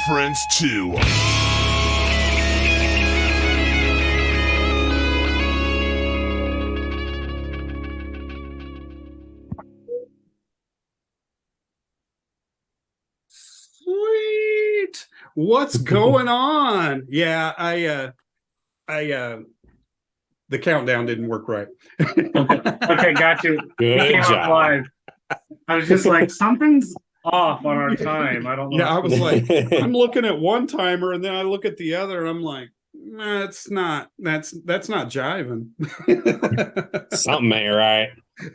Friends too. Sweet. What's going on? Yeah, the countdown didn't work right. Okay, got you. Good job. Live. I was just like, something's off on our time. I don't know. Yeah, I was like, I'm looking at one timer and then I look at the other and I'm like, that's not jiving. Something ain't right.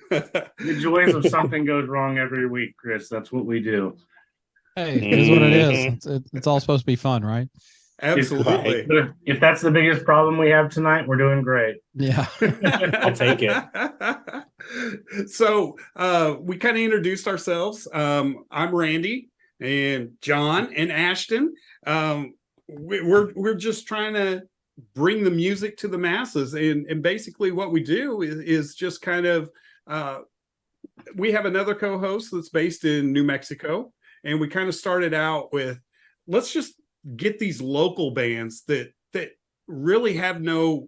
The joys of something goes wrong every week, Chris. That's what we do. Hey, it is what it is. It's all supposed to be fun, right? Absolutely. If that's the biggest problem we have tonight, we're doing great. Yeah. I'll take it. So we kind of introduced ourselves. I'm Randy and John and Ashton. We're just trying to bring the music to the masses. And basically what we do is just kind of, we have another co-host that's based in New Mexico. And we kind of started out with, let's just get these local bands that really have no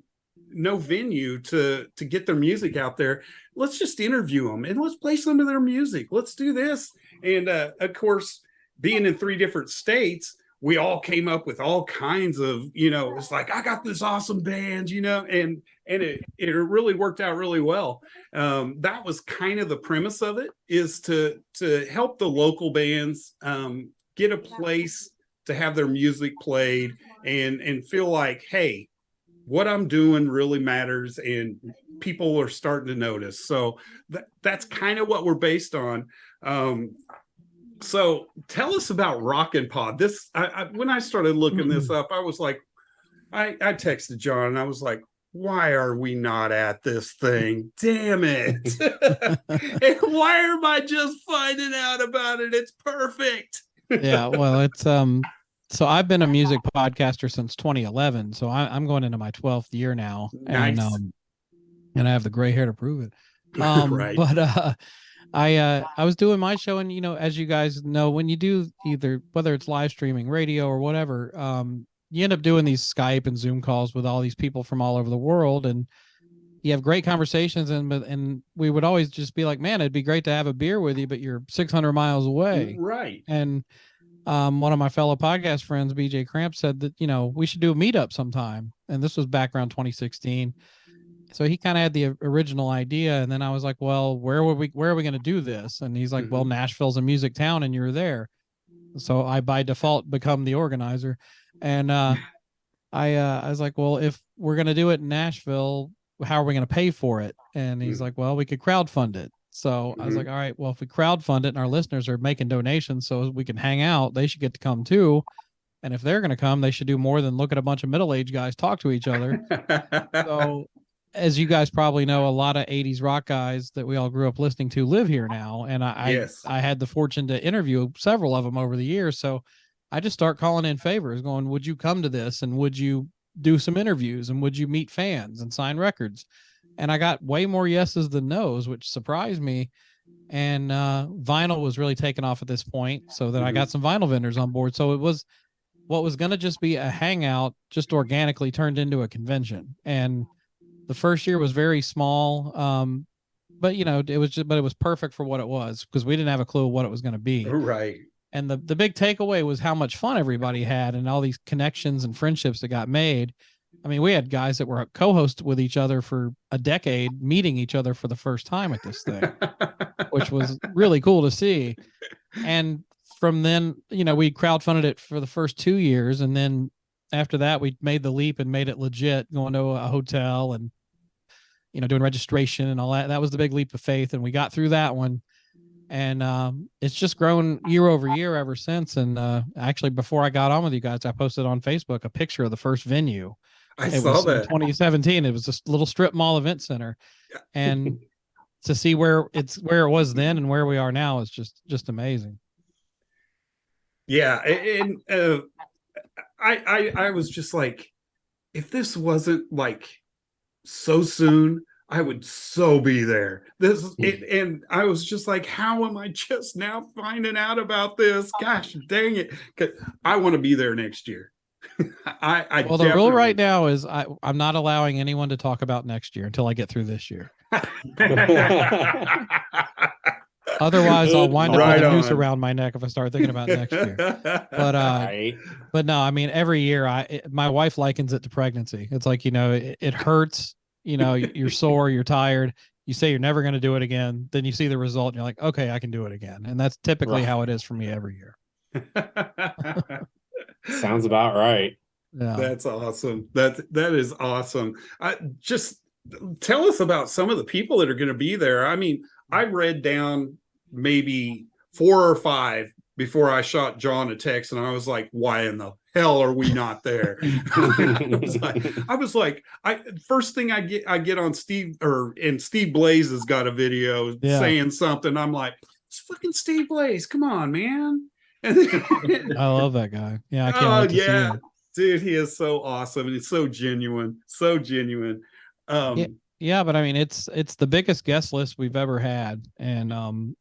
venue to get their music out there. Let's just interview them and let's play some of their music. Let's do this. And of course, being in 3 different states, we all came up with all kinds of, it's like, I got this awesome band, and it really worked out really well. That was kind of the premise of it, is to help the local bands get a place to have their music played and feel like, hey, what I'm doing really matters and people are starting to notice. So that's kind of what we're based on. So tell us about Rockin' Pod. This, when I started looking this up, I was like, I texted John and I was like, why are we not at this thing? Damn it. And why am I just finding out about it? It's perfect. Yeah, well, it's so I've been a music podcaster since 2011, so I'm going into my 12th year now. Nice. And I have the gray hair to prove it. Right. But I was doing my show, and as you guys know, when you do whether it's live streaming, radio, or whatever, you end up doing these Skype and Zoom calls with all these people from all over the world, and you have great conversations, and we would always just be like, man, it'd be great to have a beer with you, but you're 600 miles away. Right. And one of my fellow podcast friends, BJ Cramp, said that, we should do a meetup sometime. And this was back around 2016. So he kind of had the original idea. And then I was like, well, where are we going to do this? And he's like, well, Nashville's a music town and you're there. So I, by default, become the organizer. And I was like, well, if we're going to do it in Nashville, how are we going to pay for it? And he's like, well, we could crowdfund it. So I was like, all right, well, if we crowdfund it and our listeners are making donations so we can hang out, they should get to come too. And if they're going to come, they should do more than look at a bunch of middle-aged guys talk to each other. So as you guys probably know, a lot of 80s rock guys that we all grew up listening to live here now. And I had the fortune to interview several of them over the years. So I just start calling in favors going, would you come to this? And would you do some interviews? And would you meet fans and sign records? And I got way more yeses than nos, which surprised me. And vinyl was really taken off at this point. So that I got some vinyl vendors on board. So it was what was going to just be a hangout, just organically turned into a convention. And the first year was very small. But it was perfect for what it was, because we didn't have a clue what it was going to be. Right. And the big takeaway was how much fun everybody had and all these connections and friendships that got made. I mean, we had guys that were co-hosts with each other for a decade, meeting each other for the first time at this thing, which was really cool to see. And from then, we crowdfunded it for the first 2 years. And then after that, we made the leap and made it legit, going to a hotel and, doing registration and all that. That was the big leap of faith. And we got through that one. And it's just grown year over year ever since. And actually, before I got on with you guys, I posted on Facebook a picture of the first venue. I It saw was that. in 2017. It was this little strip mall event center. And to see where it was then and where we are now is just amazing. Yeah. And I was just like, if this wasn't like so soon, I would so be there. And I was just like, how am I just now finding out about this? Gosh dang it. 'Cause I want to be there next year. Well, the rule right now is I'm not allowing anyone to talk about next year until I get through this year. Otherwise, I'll wind up with a noose around my neck if I start thinking about next year. But no, I mean, every year, my wife likens it to pregnancy. It's like, it hurts. You're sore, you're tired. You say you're never going to do it again. Then you see the result, and you're like, okay, I can do it again. And that's typically how it is for me every year. Sounds about right. Yeah. That's awesome. That is awesome. Just tell us about some of the people that are going to be there. I mean, I read down maybe 4 or 5 before I shot John a text, and I was like, why in the hell are we not there? I was like, first thing I get on Steve Blaze has got a video saying something. I'm like, it's fucking Steve Blaze. Come on, man. I love that guy. Yeah, I can't wait to see him. Dude, he is so awesome, and he's so genuine. Yeah, but I mean, it's the biggest guest list we've ever had, and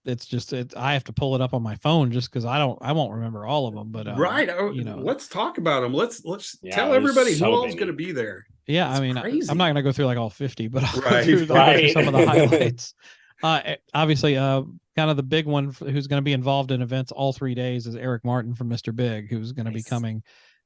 it's just I have to pull it up on my phone just because I won't remember all of them. But let's talk about them. Let's tell everybody who all's going to be there. Yeah, I mean, crazy. I'm not going to go through like all 50, but I'll go through some of the highlights. Obviously, kind of the big one who's going to be involved in events all 3 days is Eric Martin from Mr. Big, who's going to be coming.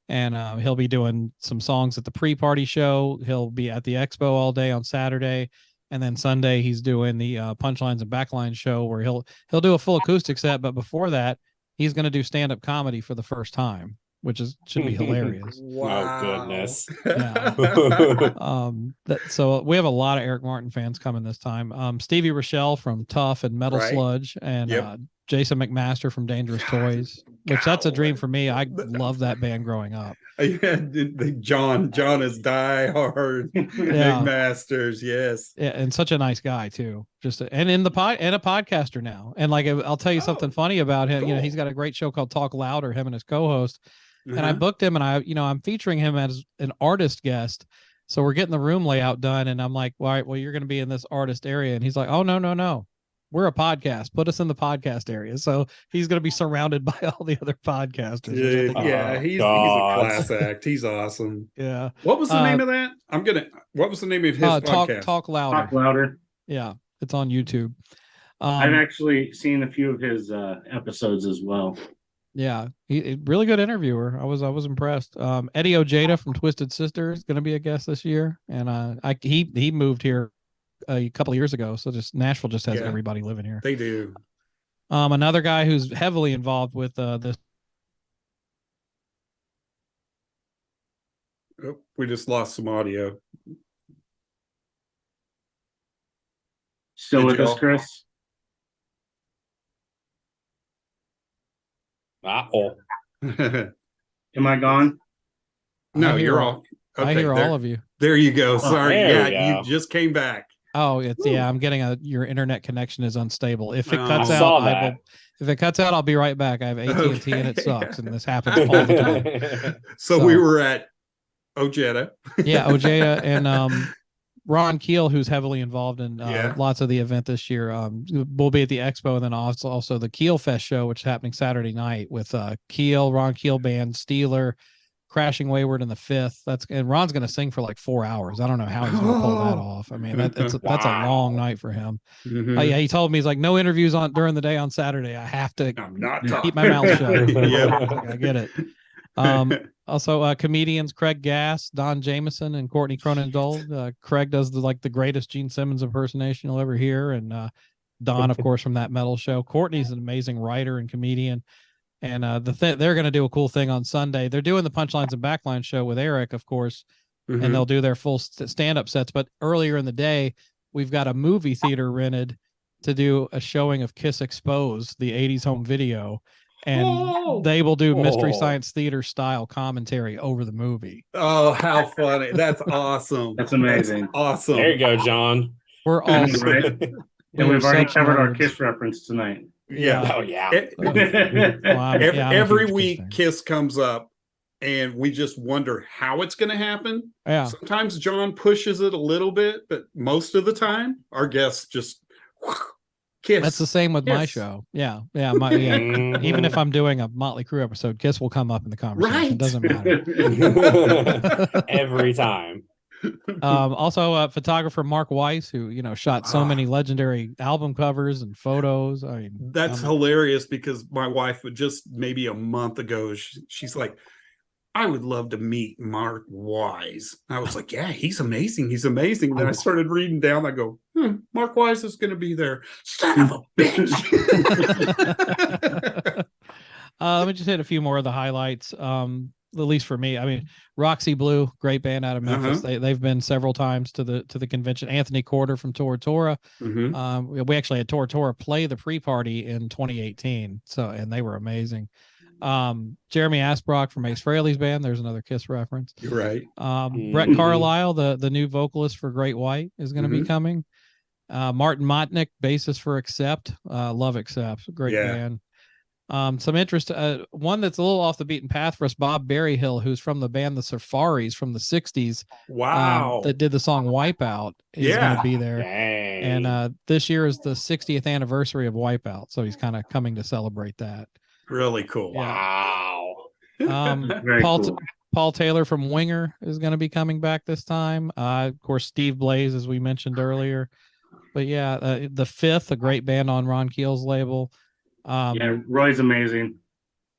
And he'll be doing some songs at the pre-party show. He'll be at the expo all day on Saturday. And then Sunday, he's doing the Punchlines and Backlines show where he'll do a full acoustic set. But before that, he's going to do stand-up comedy for the first time, which should be hilarious. Wow. Oh, goodness. Yeah. So we have a lot of Eric Martin fans coming this time. Stevie Rochelle from Tough and Metal Sludge, and Jason McMaster from Dangerous Toys, which that's a dream for me. I love that band growing up. Yeah, John is die hard. McMasters, yes. Yeah, and such a nice guy too. And a podcaster now. And like I'll tell you something funny about him. Cool. He's got a great show called Talk Louder, him and his co-host. And I booked him, and I'm featuring him as an artist guest. So we're getting the room layout done, and I'm like, all right, well, you're going to be in this artist area. And he's like, oh, no. We're a podcast. Put us in the podcast area. So he's going to be surrounded by all the other podcasters. He's a class act. He's awesome. Yeah. What was the name of that? What was the name of his podcast? Talk Louder. Talk Louder. Yeah. It's on YouTube. I've actually seen a few of his episodes as well. Yeah. He really good interviewer. I was impressed. Eddie Ojeda from Twisted Sister is going to be a guest this year. And he moved here a couple of years ago, so Nashville just has everybody living here. They do. Another guy who's heavily involved with this. Oh, we just lost some audio. Still with us, Chris? Uh-oh. Am I gone? No, you're all. Okay, I hear all of you. There you go. Sorry. You you just came back. Oh, I'm getting your internet connection is unstable. If it cuts out, if it cuts out, I'll be right back. I have AT&T and it sucks, and this happens all the time. So we were at Ojeda. Yeah, Ojeda and Ron Keel, who's heavily involved in lots of the event this year. We'll be at the expo, and then also the Keel Fest show, which is happening Saturday night with Ron Keel Band, Steeler, Crashing Wayward in the fifth. And Ron's going to sing for like 4 hours. I don't know how he's going to pull that off. I mean, that's a long night for him. Mhm. Yeah, he told me, he's like, no interviews on during the day on Saturday. I have to I'm not keep my mouth shut. Yep. I get it. Also, comedians Craig Gass, Don Jameson, and Courtney Cronin Dole. Craig does the greatest Gene Simmons impersonation you'll ever hear, and Don, of course, from That Metal Show. Courtney's an amazing writer and comedian, and they're going to do a cool thing on Sunday. They're doing the Punchlines and Backline show with Eric, of course, and they'll do their full stand-up sets. But earlier in the day, we've got a movie theater rented to do a showing of Kiss Exposed, the 80s home video. And they will do Mystery Science Theater style commentary over the movie. Oh, how funny. That's awesome. That's amazing. That's awesome. There you go, John. We're all Right? And we've already covered our Kiss reference tonight. Yeah. Oh yeah. Every week Kiss comes up and we just wonder how it's going to happen. Yeah. Sometimes John pushes it a little bit, but most of the time our guests just Kiss. That's the same with my show. Yeah. Even if I'm doing a Motley Crue episode, Kiss will come up in the conversation. Right. It doesn't matter. Every time. Also, photographer Mark Weiss, who shot so many legendary album covers and photos. I mean, that's hilarious because my wife would just maybe a month ago, she's like, I would love to meet Mark Wise. I was like, yeah, he's amazing. He's amazing. Then I started reading down. I go, Mark Wise is going to be there. Son of a bitch. Let me just hit a few more of the highlights. At least for me, I mean, Roxy Blue, great band out of Memphis. They've been several times to the convention. Anthony Corder from Tora Tora. We actually had Tora Tora play the pre-party in 2018. And they were amazing. Jeremy Asbrock from Ace Frehley's band. There's another Kiss reference. You're right. Brett Carlisle, the new vocalist for Great White, is going to be coming. Martin Motnick, bassist for Accept. Love Accept. Great band. Some interest. One that's a little off the beaten path for us, Bob Berryhill, who's from the band The Safaris from the 60s. Wow. That did the song Wipeout. Is going to be there. Dang. And this year is the 60th anniversary of Wipeout. So he's kind of coming to celebrate that. Really cool. Wow. Very cool. Paul Taylor from Winger is going to be coming back this time. Of course, Steve Blaze, as we mentioned earlier. But yeah, the Fifth, a great band on Ron Keel's label. Roy's amazing.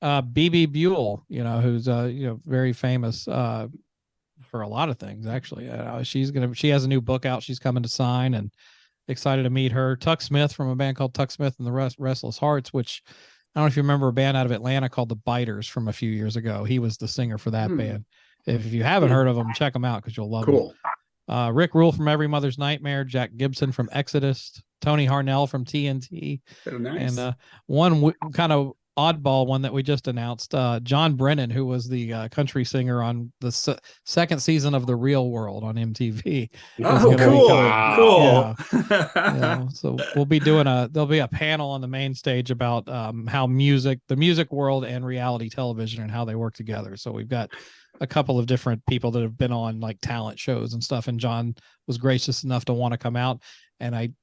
BB Buell, who's very famous for a lot of things. Actually, she has a new book out. She's coming to sign, and excited to meet her. Tuck Smith from a band called Tuck Smith and the Restless Hearts, which I don't know if you remember a band out of Atlanta called the Biters from a few years ago. He was the singer for that band. If you haven't heard of them, check them out because you'll love them. Rick Rule from Every Mother's Nightmare, Jack Gibson from Exodus, Tony Harnell from TNT, nice. And one kind of oddball one that we just announced, John Brennan, who was the country singer on the second season of The Real World on MTV. Oh, cool. Cool. Yeah. So we'll be there'll be a panel on the main stage about how the music world and reality television and how they work together. So we've got a couple of different people that have been on like talent shows and stuff. And John was gracious enough to want to come out. And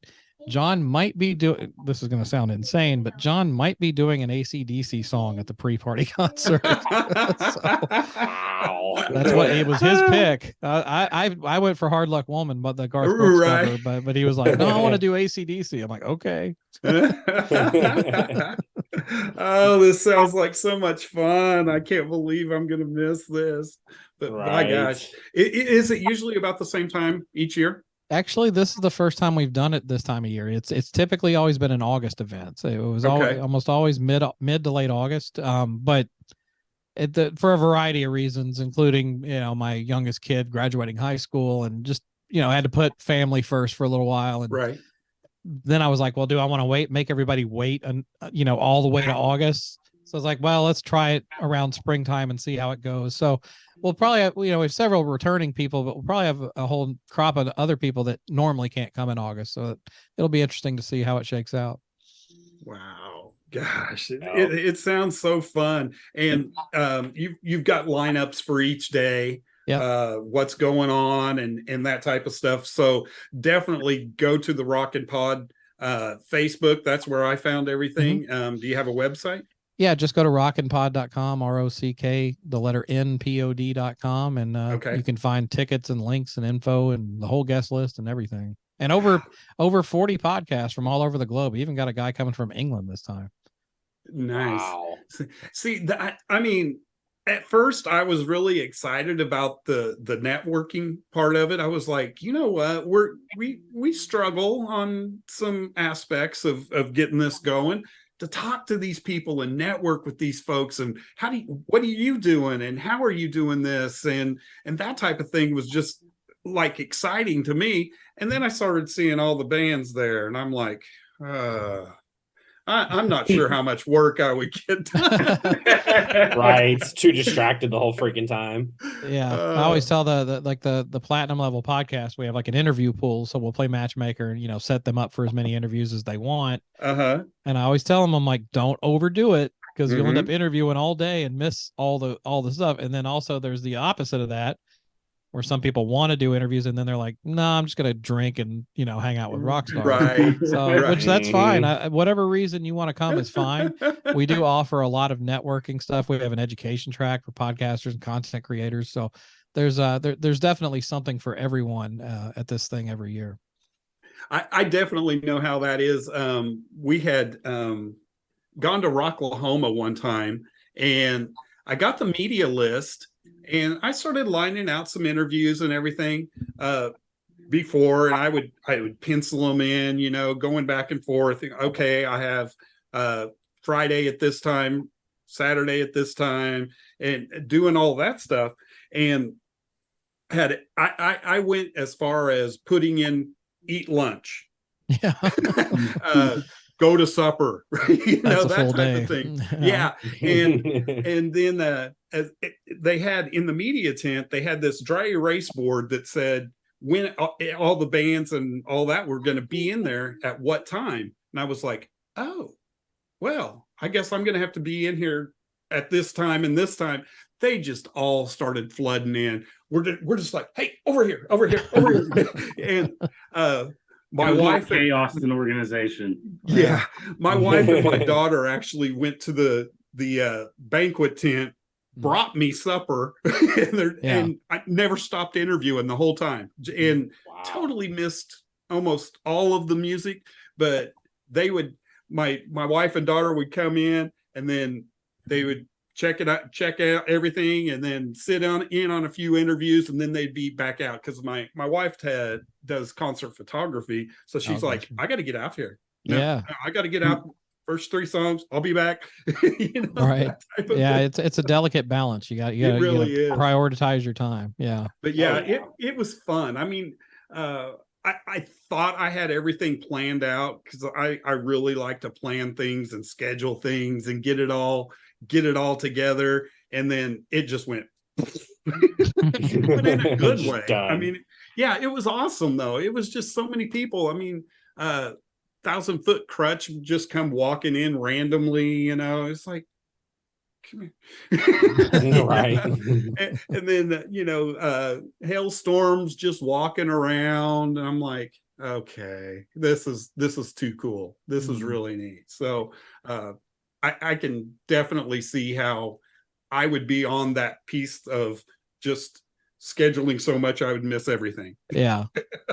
John might be doing, this is going to sound insane, but John might be doing an AC/DC song at the pre-party concert. That's what it was his pick. I went for Hard Luck Woman, but the Garth Brooks cover, but he was like, no, I want to do AC/DC. I'm like, okay. Oh, this sounds like so much fun. I can't believe I'm going to miss this. But my gosh, is it usually about the same time each year? Actually, this is the first time we've done it this time of year. It's typically always been an August event. So it was almost always mid to late August. But for a variety of reasons, including my youngest kid graduating high school and just had to put family first for a little while. And then I was like, well, do I want to make everybody wait and all the way to August? So I was like, well, let's try it around springtime and see how it goes. So we'll probably have, we have several returning people, but we'll probably have a whole crop of other people that normally can't come in August. So it'll be interesting to see how it shakes out. Wow. Gosh, it sounds so fun. And you've got lineups for each day. What's going on and that type of stuff. So definitely go to the Rockin' Pod Facebook. That's where I found everything. Do you have a website? Yeah, just go to rockinpod.com, ROCK, the letter NPOD.com, and Okay. you can find tickets and links and info and the whole guest list and everything. And over 40 podcasts from all over the globe. We even got a guy coming from England this time. Nice. Wow. See, I mean, at first I was really excited about the networking part of it. I was like, you know what, we struggle on some aspects of getting this going. To talk to these people and network with these folks, and what are you doing, and how are you doing this, and that type of thing was just like exciting to me. And then I started seeing all the bands there, and I'm like, I'm not sure how much work I would get done. Right. It's too distracted the whole freaking time. Yeah, I always tell the platinum level podcast, we have like an interview pool, so we'll play matchmaker and set them up for as many interviews as they want. Uh-huh. And I always tell them, I'm like, don't overdo it, because you'll end up interviewing all day and miss all the stuff. And then also there's the opposite of that, where some people want to do interviews and then they're like, no, I'm just gonna drink and hang out with rock stars. Right. So which that's fine. Mhm. Whatever reason you want to come is fine. We do offer a lot of networking stuff. We have an education track for podcasters and content creators. So there's definitely something for everyone at this thing every year. I definitely know how that is. We had gone to Rocklahoma one time, and I got the media list, and I started lining out some interviews and everything before, and I would pencil them in, going back and forth. Okay, I have Friday at this time, Saturday at this time, and doing all that stuff. And I went as far as putting in eat lunch. Yeah. Go to supper, That's a that full type day. of thing. Yeah. And then they had in the media tent, they had this dry erase board that said when all the bands and all that were going to be in there at what time. And I was like, oh, well, I guess I'm going to have to be in here at this time and this time. They just all started flooding in. We're just like, hey, over here. And my wife, chaos in organization. yeah, my wife and my daughter actually went to the banquet tent, brought me supper, and I never stopped interviewing the whole time, and totally missed almost all of the music. But they would, my wife and daughter would come in, and then they would check out everything, and then sit in on a few interviews, and then they'd be back out, because my wife does concert photography, so she's like, I got to get out here. No, I got to get out. First 3 songs, I'll be back. Right. Yeah, it's a delicate balance. You got to really prioritize your time. Yeah. But yeah, it was fun. I mean, I thought I had everything planned out, because I really like to plan things and schedule things and get it all together, and then it just went but in a good way. Done. I mean, yeah, it was awesome though. It was just so many people. I mean, 1,000-foot Crutch just come walking in randomly, it's like, come here. Right. And then Hailstorm's just walking around, and I'm like, okay, this is too cool. This is really neat. So I can definitely see how I would be on that piece of just scheduling so much I would miss everything. Yeah.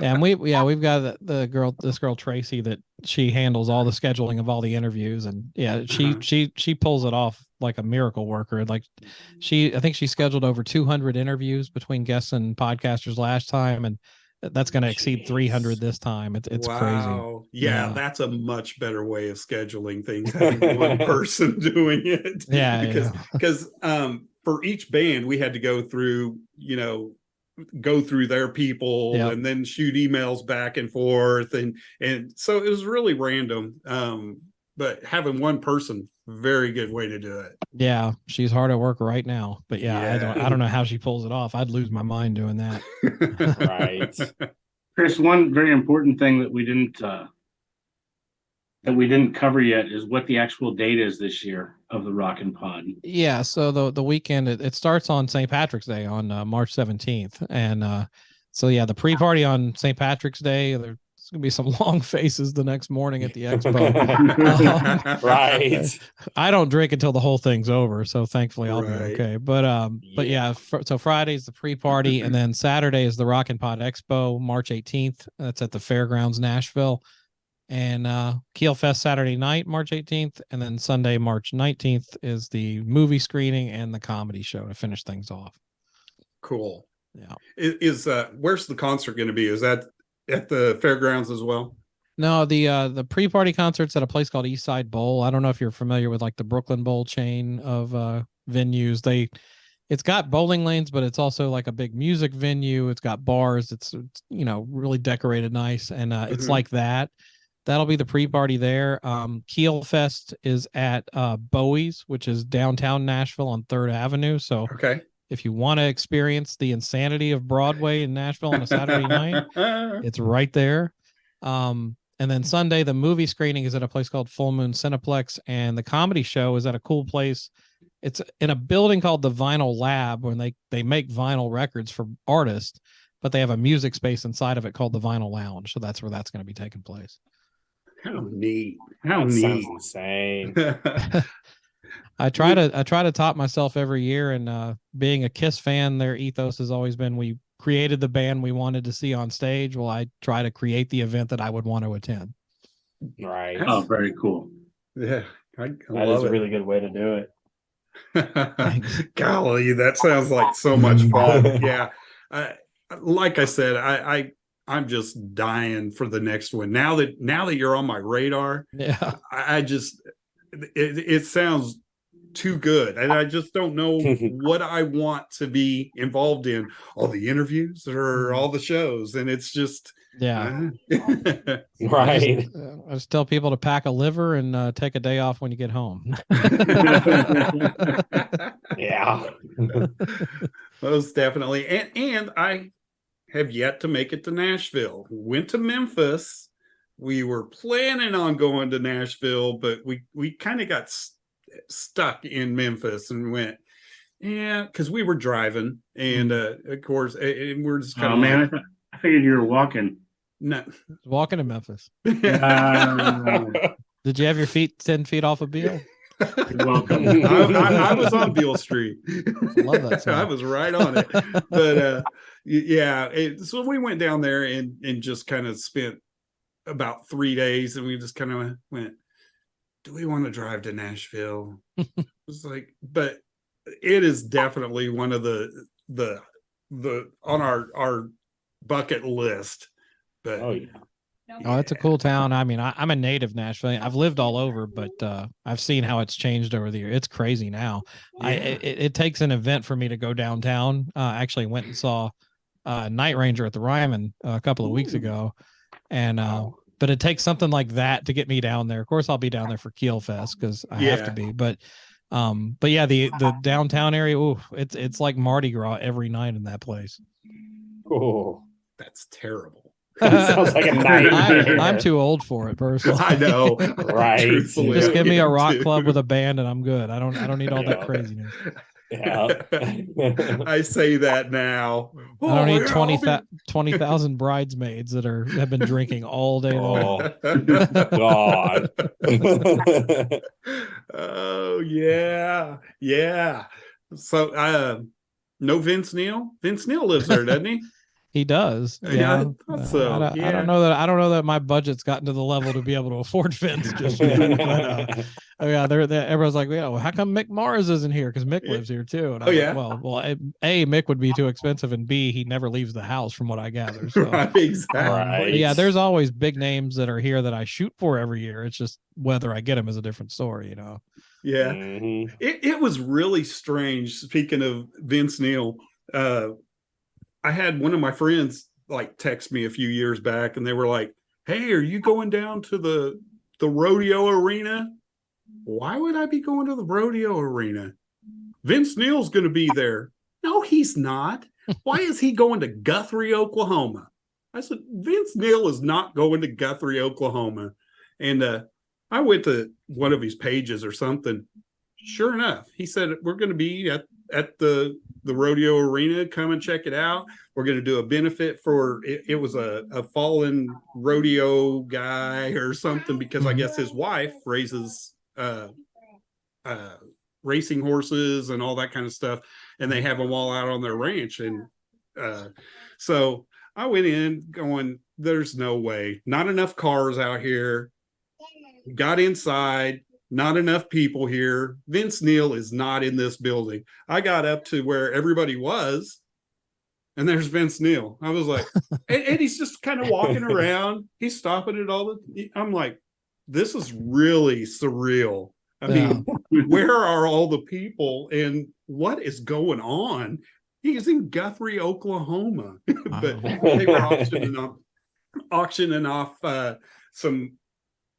And we've got this girl Tracy, that she handles all the scheduling of all the interviews, and she pulls it off like a miracle worker. Like I think she scheduled over 200 interviews between guests and podcasters last time, and that's going to exceed 300 this time. It's crazy. Yeah, that's a much better way of scheduling things, having one person doing it. Yeah, because for each band we had to go through their people, and then shoot emails back and forth, and so it was really random. But having one person, very good way to do it. Yeah, she's hard at work right now, but I don't know how she pulls it off. I'd lose my mind doing that. Right. Chris, one very important thing that we didn't cover yet is what the actual date is this year of the Rockin' Pod. Yeah, so the weekend, it starts on St. Patrick's Day on March 17th, and so the pre-party on St. Patrick's Day, there's gonna be some long faces the next morning at the expo. Right. I don't drink until the whole thing's over, so thankfully I'll be Right. okay. But yeah, so Friday's the pre-party, and then Saturday is the Rock and Pod Expo, March 18th. That's at the Fairgrounds, Nashville. And Keel Fest Saturday night, March 18th, and then Sunday, March 19th is the movie screening and the comedy show to finish things off. Cool. Yeah. Is where's the concert going to be? Is that at the fairgrounds as well? No, the pre-party concert's at a place called Eastside Bowl. I don't know if you're familiar with like the Brooklyn Bowl chain of venues. It's got bowling lanes, but it's also like a big music venue. It's got bars. It's really decorated nice, and it's like that. That'll be the pre-party there. Keel Fest is at Bowie's, which is downtown Nashville on 3rd Avenue. So Okay. if you want to experience the insanity of Broadway in Nashville on a Saturday night, it's right there. And then Sunday, the movie screening is at a place called Full Moon Cineplex, and the comedy show is at a cool place. It's in a building called the Vinyl Lab, when they make vinyl records for artists, but they have a music space inside of it called the Vinyl Lounge. So that's where that's going to be taking place. How neat. How That sounds neat. insane. I try to top myself every year, and being a Kiss fan, their ethos has always been we created the band we wanted to see on stage. Well, I try to create the event that I would want to attend. Right. Oh, very cool. Yeah. I That love is a really good way to do it. it. Golly, that sounds like so much fun. Yeah. Like I said, I'm just dying for the next one. Now that you're on my radar, Yeah. I just it sounds too good, and I just don't know what I want to be involved in. All the interviews or all the shows, and it's just Yeah. Right. I just tell people to pack a liver and take a day off when you get home. Yeah. Most definitely. And I have yet to make it to Nashville. Went to Memphis. We were planning on going to Nashville, but we kind of got stuck in Memphis and went, yeah, because we were driving, and of course, and we're just kind Oh of man, like, I figured you were walking. no. Walking to Memphis. You're Did you have your feet 10 feet off of Beale? welcome. I was on Beale Street. Love that song. I was right on it. But yeah, so we went down there and just kind of spent about 3 days, and we just kind of went, do we want to drive to Nashville? It's like, but it is definitely one of the on our bucket list. But Oh yeah. Oh, it's a cool town. I mean, I'm a native Nashville. I've lived all over, but I've seen how it's changed over the year. It's crazy now. Yeah. It takes an event for me to go downtown. I actually went and saw Night Ranger at the Ryman a couple of weeks ago, and but it takes something like that to get me down there. Of course, I'll be down there for Keel Fest because I have to be. But yeah, the downtown area, ooh, it's like Mardi Gras every night in that place. Cool. that's terrible. Sounds like a nightmare. I'm too old for it personally. I know. Right. Truthfully, Just I give me a am rock too. club with a band and I'm good. I don't need all that Yeah. craziness. Yeah. I say that now. I don't need yeah, I'll be- 20,000 bridesmaids that have been drinking all day long. God. Oh yeah, yeah. So no Vince Neil. Vince Neil lives there, doesn't he? He does. Yeah, I thought so. I Yeah. don't know that my budget's gotten to the level to be able to afford Vince just yet. But, oh yeah, everyone's like, yeah, well, how come Mick Mars isn't here? Because Mick lives here too. And Oh, I'm yeah? like, well, A, Mick would be too expensive, and B, he never leaves the house, from what I gather. So. Right, exactly. Right. But yeah, there's always big names that are here that I shoot for every year. It's just whether I get them is a different story, you know. Yeah. Mhm. It was really strange. Speaking of Vince Neil, I had one of my friends like text me a few years back, and they were like, "Hey, are you going down to the rodeo arena?" Why would I be going to the rodeo arena? Vince Neil's going to be there. No, he's not. Why is he going to Guthrie, Oklahoma? I said, Vince Neil is not going to Guthrie, Oklahoma. And I went to one of his pages or something. sure enough, he said, we're going to be at the rodeo arena. Come and check it out. We're going to do a benefit for it was a fallen rodeo guy or something, because I guess his wife raises racing horses and all that kind of stuff, and they have them all out on their ranch. And so I went in going, there's no way, not enough cars out here. Got inside, not enough people here. Vince Neil is not in this building. I got up to where everybody was, and there's Vince Neil. I was like, and he's just kind of walking around. He's stopping at all I'm like, this is really surreal. I mean, where are all the people and what is going on? He's in Guthrie, Oklahoma. But they were auctioning off some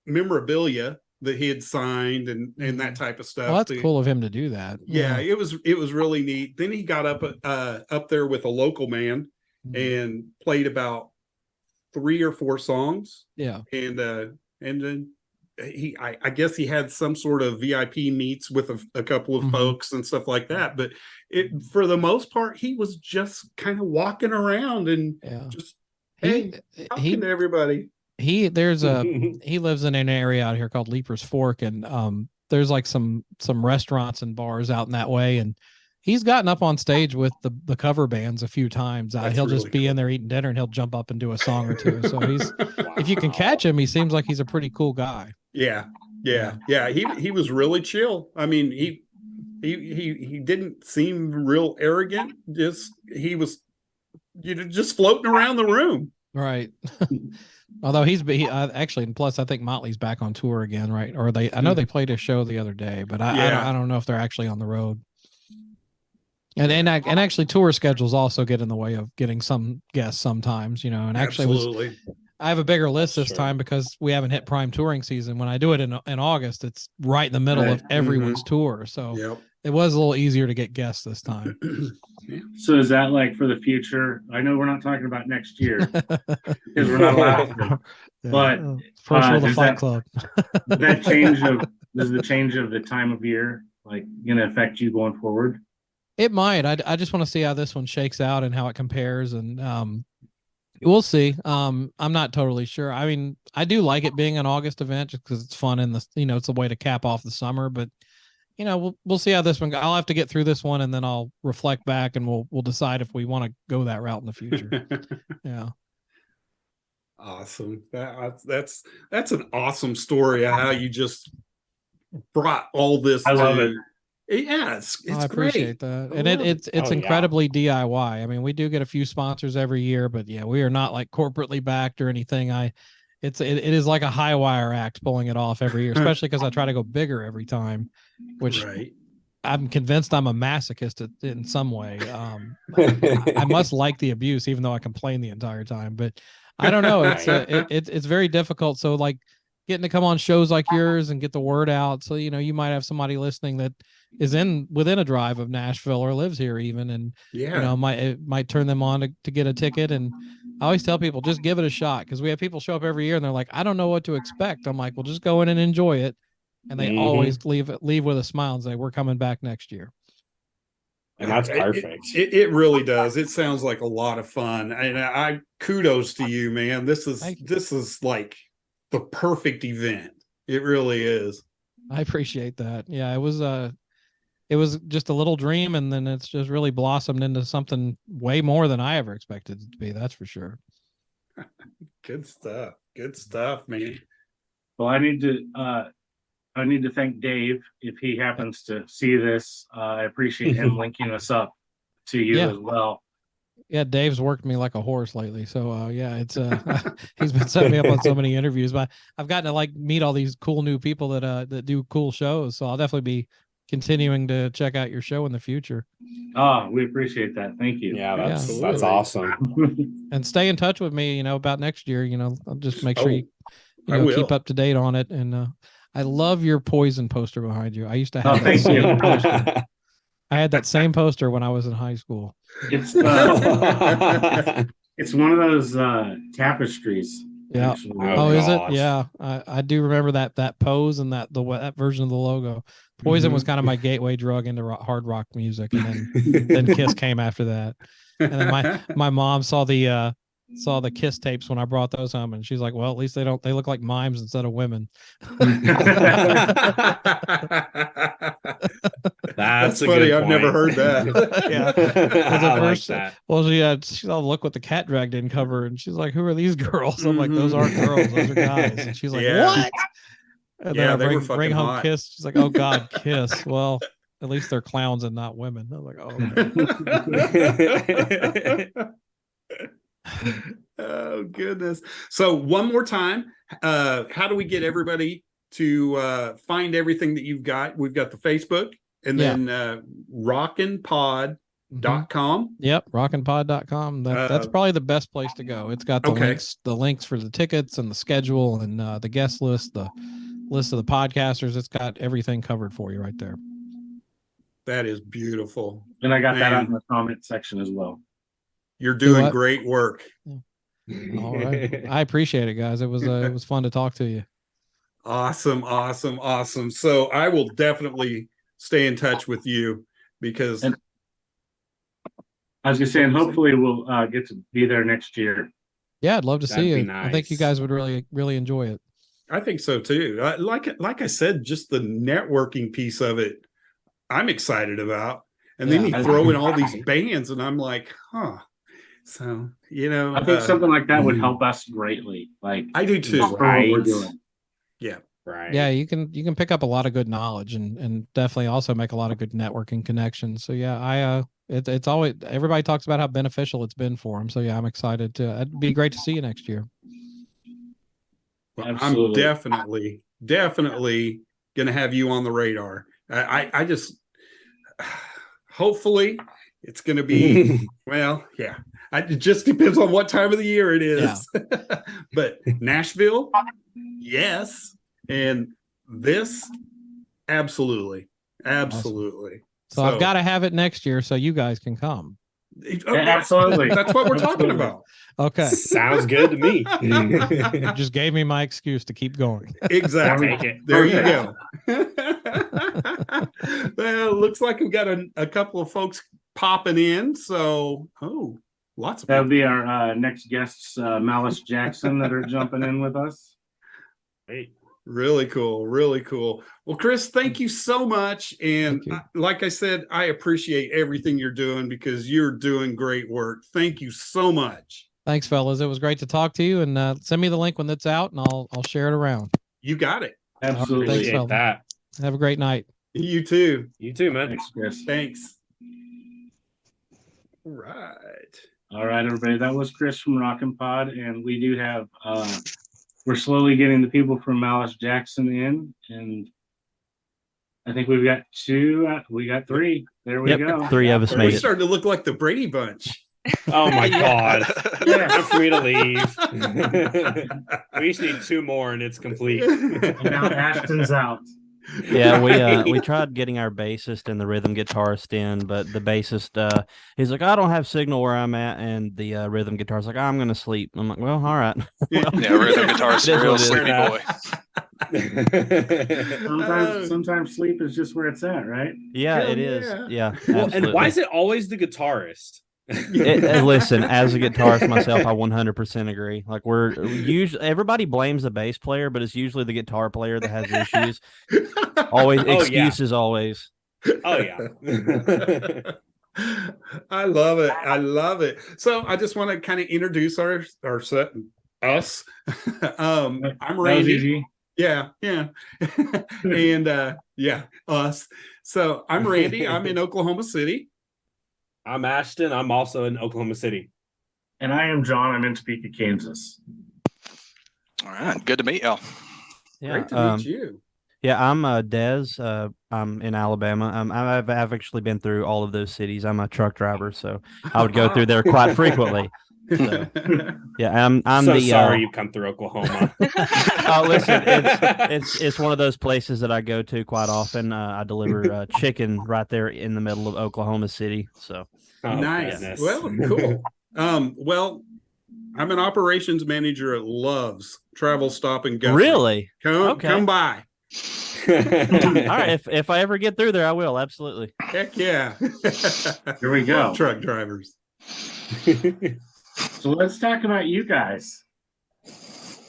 memorabilia that he had signed and that type of stuff. Well, that's cool of him to do that. Yeah, it was really neat. Then he got up there with a local man and played about 3 or 4 songs. Yeah. And then I guess he had some sort of VIP meets with a couple of folks and stuff like that. But for the most part, he was just kind of walking around and just talking to everybody. He lives in an area out here called Leaper's Fork, and there's like some restaurants and bars out in that way, and he's gotten up on stage with the cover bands a few times. He'll really just be in there eating dinner, and he'll jump up and do a song or two. So if you can catch him, he seems like he's a pretty cool guy. Yeah. He was really chill. I mean, he didn't seem real arrogant. He was just floating around the room. Right. Although he actually, and plus I think Motley's back on tour again, right? Or I know they played a show the other day, but I don't know if they're actually on the road. And actually tour schedules also get in the way of getting some guests sometimes, and actually I have a bigger list this time because we haven't hit prime touring season. When I do it in August, it's right in the middle of everyone's tour. So it was a little easier to get guests this time. So is that like for the future? I know we're not talking about next year because we're not allowed to. But first rule of the Fight Club. Does the change of the time of year like going to affect you going forward? It might. I just want to see how this one shakes out and how it compares, and we'll see. I'm not totally sure. I mean, I do like it being an August event just because it's fun and it's a way to cap off the summer. But we'll see how this one goes. I'll have to get through this one and then I'll reflect back and we'll decide if we want to go that route in the future. Yeah. Awesome. That's an awesome story of how you just brought all this. I love it. Yeah, it's I appreciate that. And it's incredibly DIY. I mean, we do get a few sponsors every year, but we are not like corporately backed or anything. It is like a high wire act pulling it off every year, especially because I try to go bigger every time, which I'm convinced I'm a masochist in some way. I must like the abuse, even though I complain the entire time, but I don't know. It's very difficult. So like getting to come on shows like yours and get the word out. So, you might have somebody listening that is within a drive of Nashville or lives here even. And, it might turn them on to get a ticket. And I always tell people, just give it a shot. Cause we have people show up every year and they're like, I don't know what to expect. I'm like, well, just go in and enjoy it. And they always leave with a smile and say, we're coming back next year. And that's perfect. It really does. It sounds like a lot of fun. And I kudos to you, man. This is like the perfect event. It really is. I appreciate that. Yeah, it was just a little dream, and then it's just really blossomed into something way more than I ever expected it to be. That's for sure. Good stuff, man. Well, I need to thank Dave if he happens to see this. I appreciate him linking us up to you as well. Yeah, Dave's worked me like a horse lately. So it's he's been setting me up on so many interviews, but I've gotten to like meet all these cool new people that do cool shows. So I'll definitely be continuing to check out your show in the future. We appreciate that. Thank you. Yeah, that's awesome. And stay in touch with me, about next year. I'll just make sure you keep up to date on it. And I love your Poison poster behind you. I used to have that same poster. I had that same poster when I was in high school. It's one of those tapestries. Yeah. Actually, Oh, is it? gosh. Yeah. I do remember that pose and that version of the logo. Poison was kind of my gateway drug into hard rock music, and then Kiss came after that. And then my mom saw the Kiss tapes when I brought those home, and she's like, "Well, at least they look like mimes instead of women." That's a funny. good I've never point. heard that. Yeah. 'Cause at I like first, that. well, she all look what the cat dragged in cover, and she's like, "Who are these girls?" I'm like, "Those Mhm. aren't girls, those are guys." And she's like, Yeah. "What?" And Yeah, then I they were bring fucking home hot. Kiss. She's like, "Oh God, Kiss." Well, at least they're clowns and not women. I'm like, "Oh, okay." Oh goodness. So one more time, how do we get everybody to find everything that you've got? We've got the Facebook and Yeah. then rockinpod.com. Mhm. Yep, rockandpod.com. That's probably the best place to go. It's got the Okay. links for the tickets and the schedule and the guest list, the list of the podcasters. It's got everything covered for you right there. That is beautiful. And I got that out Man. in the comment section as well. You're Do doing what? great work. All right. I appreciate it, guys. It was fun to talk to you. Awesome, awesome, awesome. So I will definitely stay in touch with you because And I was just saying, hopefully we'll get to be there next year. Yeah, I'd love to see That'd you. be I think you nice. guys would really, really enjoy it. I think so too. Like I said, just the networking piece of it, I'm excited about. And then Yeah. you throw in all these bands, and I'm like, huh. So I think something like that would help us greatly. Like I do too. for what we're Right. doing. Yeah. Right. Yeah, you can pick up a lot of good knowledge and definitely also make a lot of good networking connections. So yeah, it's always, everybody talks about how beneficial it's been for them. So yeah, I'm excited to. It'd be great to see you next year. Well, Absolutely. I'm definitely going to have you on the radar. I just, hopefully it's going to be, well, yeah. It just depends on what time of the year it is. But Nashville, yes. And this, absolutely. Absolutely. So I've got to have it next year so you guys can come. Absolutely. That's what we're talking about. Okay. Sounds good to me. You just gave me my excuse to keep going. Exactly. There you go. Well, looks like we've got a couple of folks popping in. So, lots of That'll people. be our next guests, Malice Jackson, that are jumping in with us. Great. Really cool. Really cool. Well, Chris, thank you so much. And like I said, I appreciate everything you're doing because you're doing great work. Thank you so much. Thanks, fellas. It was great to talk to you. And send me the link when it's out, and I'll share it around. You got it. Absolutely. Thanks, Appreciate that. Have a great night. You too. You too, man. Thanks, Chris. Thanks. All right. All right, everybody. That was Chris from Rockin' Pod, and we do have we're slowly getting the people from Malice Jackson in, and I think we've got two. We got three. There we go. 3 of us We're made it. starting to look like the Brady Bunch. Oh my God. Yeah. I'm free to leave. We just need 2 more and it's complete. And now Ashton's out. Yeah, we tried getting our bassist and the rhythm guitarist in, but the bassist he's like, I don't have signal where I'm at, and the rhythm guitarist like, I'm gonna sleep. I'm like, well, all right. Yeah, rhythm guitar's It is real what it is. sleepy boy. Sometimes sleep is just where it's at, right? Yeah, Hell it is. yeah. Yeah, Well, absolutely. and why is it always the guitarist? Listen, as a guitarist myself, I 100% agree. Like we're usually everybody blames the bass player, but it's usually the guitar player that has issues. Always Oh, yeah. excuses, always. Oh yeah. I love it. I love it. So I just want to kind of introduce our set, us. I'm That was Randy. easy. Yeah. And us. So I'm Randy. I'm in Oklahoma City. I'm Ashton. I'm also in Oklahoma City. And I am John. I'm in Topeka, Kansas. All right, good to meet y'all. Yeah, Great to meet you. Yeah, I'm Dez. I'm in Alabama. I've actually been through all of those cities. I'm a truck driver, so I would go through there quite frequently. So, yeah, I'm so the sorry you come through Oklahoma. Oh, listen, it's one of those places that I go to quite often. I deliver chicken right there in the middle of Oklahoma City. So Oh, nice. goodness. Well, cool. Well, I'm an operations manager at Love's Travel Stop and Go. Really? Come Okay. come by. All right. If I ever get through there, I will. Absolutely. Heck yeah. Here we go. Love truck drivers. So let's talk about you guys.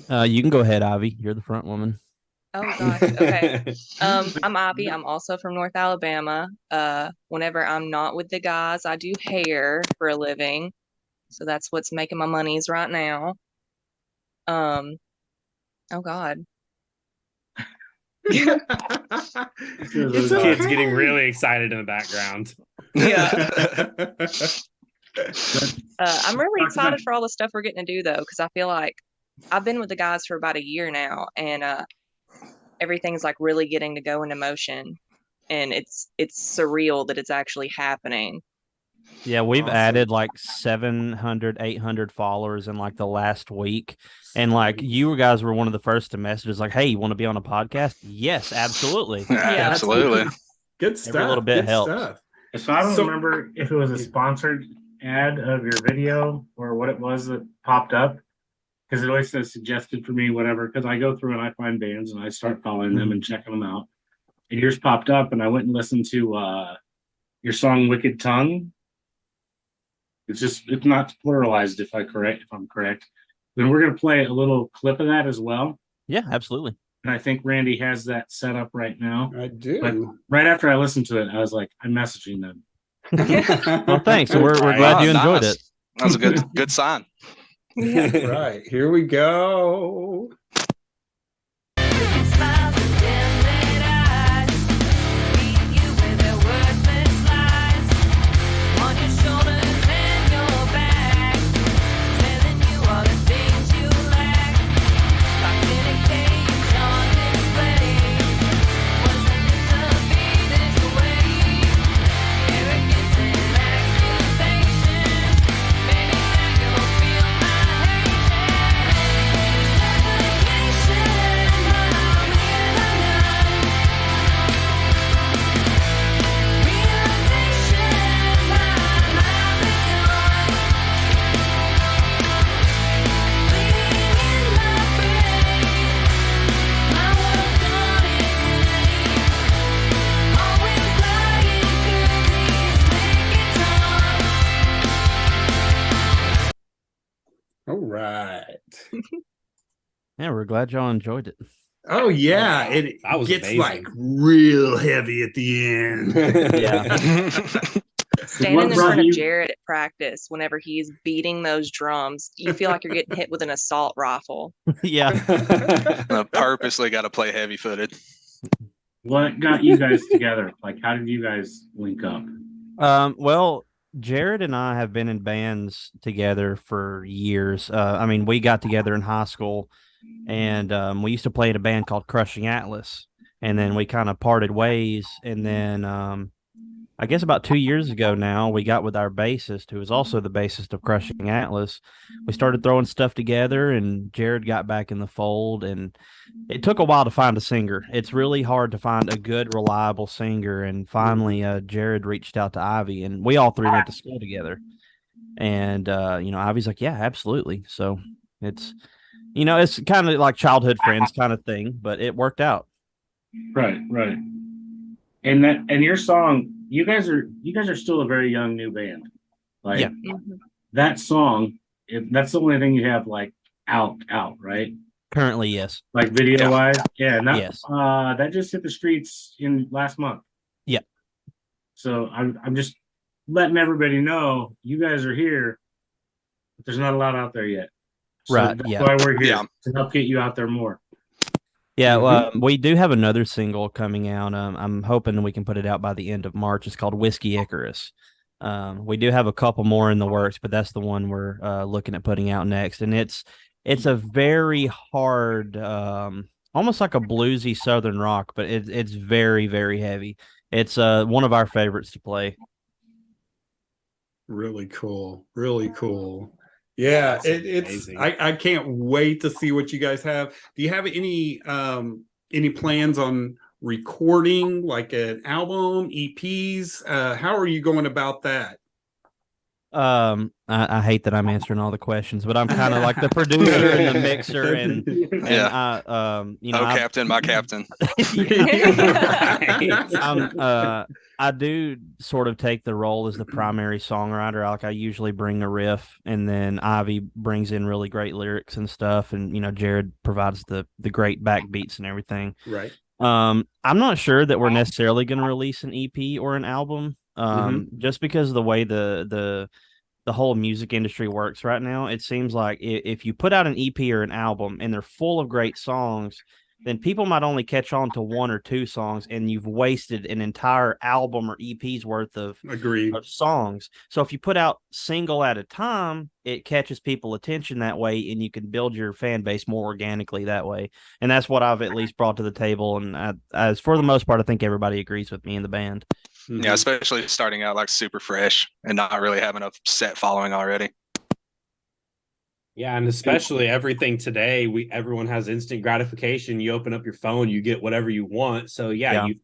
You can go ahead, Ivy. You're the front woman. Oh gosh. Okay. I'm Ivy. I'm also from North Alabama. Whenever I'm not with the guys, I do hair for a living. So that's what's making my monies right now. Oh God. It's Kids okay. getting really excited in the background. Yeah. I'm really Talk excited about- for all the stuff we're getting to do though, because I feel like I've been with the guys for about a year now, and everything's like really getting to go into motion, and it's surreal that it's actually happening. Yeah, we've Awesome. added like 700, 800 followers in like the last week. And like you guys were one of the first to message us like, hey, you want to be on a podcast? Yes, absolutely. Yeah, absolutely. Good stuff. Every little bit Good helps. stuff. So I don't So- remember if it was a sponsored ad of your video or what it was that popped up, because it always says suggested for me, whatever. Because I go through and I find bands and I start following them and checking them out. And yours popped up, and I went and listened to your song "Wicked Tongue." It's not pluralized if I'm correct. Then we're gonna play a little clip of that as well. Yeah, absolutely. And I think Randy has that set up right now. I do. But right after I listened to it, I was like, I'm messaging them. Well, thanks. We're glad you enjoyed nice. it. That was a good sign. Yeah. Right. Here we go. All right. Yeah, we're glad y'all enjoyed it. Oh yeah, wow. it That was gets amazing. like real heavy at the end. Yeah. Standing What in brought front of you- Jared at practice, whenever he's beating those drums, you feel like you're getting hit with an assault rifle. Yeah. I purposely got to play heavy footed. What got you guys together? Like, how did you guys link up? Well, Jared and I have been in bands together for years. I mean, we got together in high school, and we used to play in a band called Crushing Atlas, and then we kind of parted ways. And then I guess about 2 years ago now, we got with our bassist, who was also the bassist of Crushing Atlas. We started throwing stuff together, and Jared got back in the fold. And it took a while to find a singer. It's really hard to find a good, reliable singer. And finally, Jared reached out to Ivy, and we all three went to school together. And Ivy's like, "Yeah, absolutely." So it's kind of like childhood friends kind of thing, but it worked out. Right. And your song, you guys are still a very young new band. Like Yeah. Mhm. that song, if that's the only thing you have like out, right? Currently, yes. Like video wise. Yeah, and that Yes. that just hit the streets in last month. Yeah. So I'm just letting everybody know you guys are here, but there's not a lot out there yet. So Right, that's yeah. why we're here Yeah. to help get you out there more. Yeah, Mhm. well, we do have another single coming out. I'm hoping we can put it out by the end of March. It's called Whiskey Icarus. We do have a couple more in the works, but that's the one we're looking at putting out next. And it's a very hard, almost like a bluesy Southern rock, but it's very, very heavy. It's one of our favorites to play. Really cool. Really cool. Yeah, That's it's amazing. I can't wait to see what you guys have. Do you have any plans on recording like an album, EPs? How are you going about that? I hate that I'm answering all the questions, but I'm kind of like the producer and the mixer, and Yeah. I, Captain, my captain. I do sort of take the role as the primary songwriter. Like I usually bring a riff, and then Ivy brings in really great lyrics and stuff, and Jared provides the great backbeats and everything. Right. I'm not sure that we're necessarily going to release an EP or an album, just because of the way the whole music industry works right now. It seems like if you put out an EP or an album and they're full of great songs, then people might only catch on to one or two songs, and you've wasted an entire album or EP's worth of songs. So if you put out single at a time, it catches people attention that way, and you can build your fan base more organically that way. And that's what I've at least brought to the table. And as for the most part, I think everybody agrees with me in the band. Yeah, especially starting out like super fresh and not really having a set following already. Yeah, and especially everything today, everyone has instant gratification. You open up your phone, you get whatever you want. So yeah. You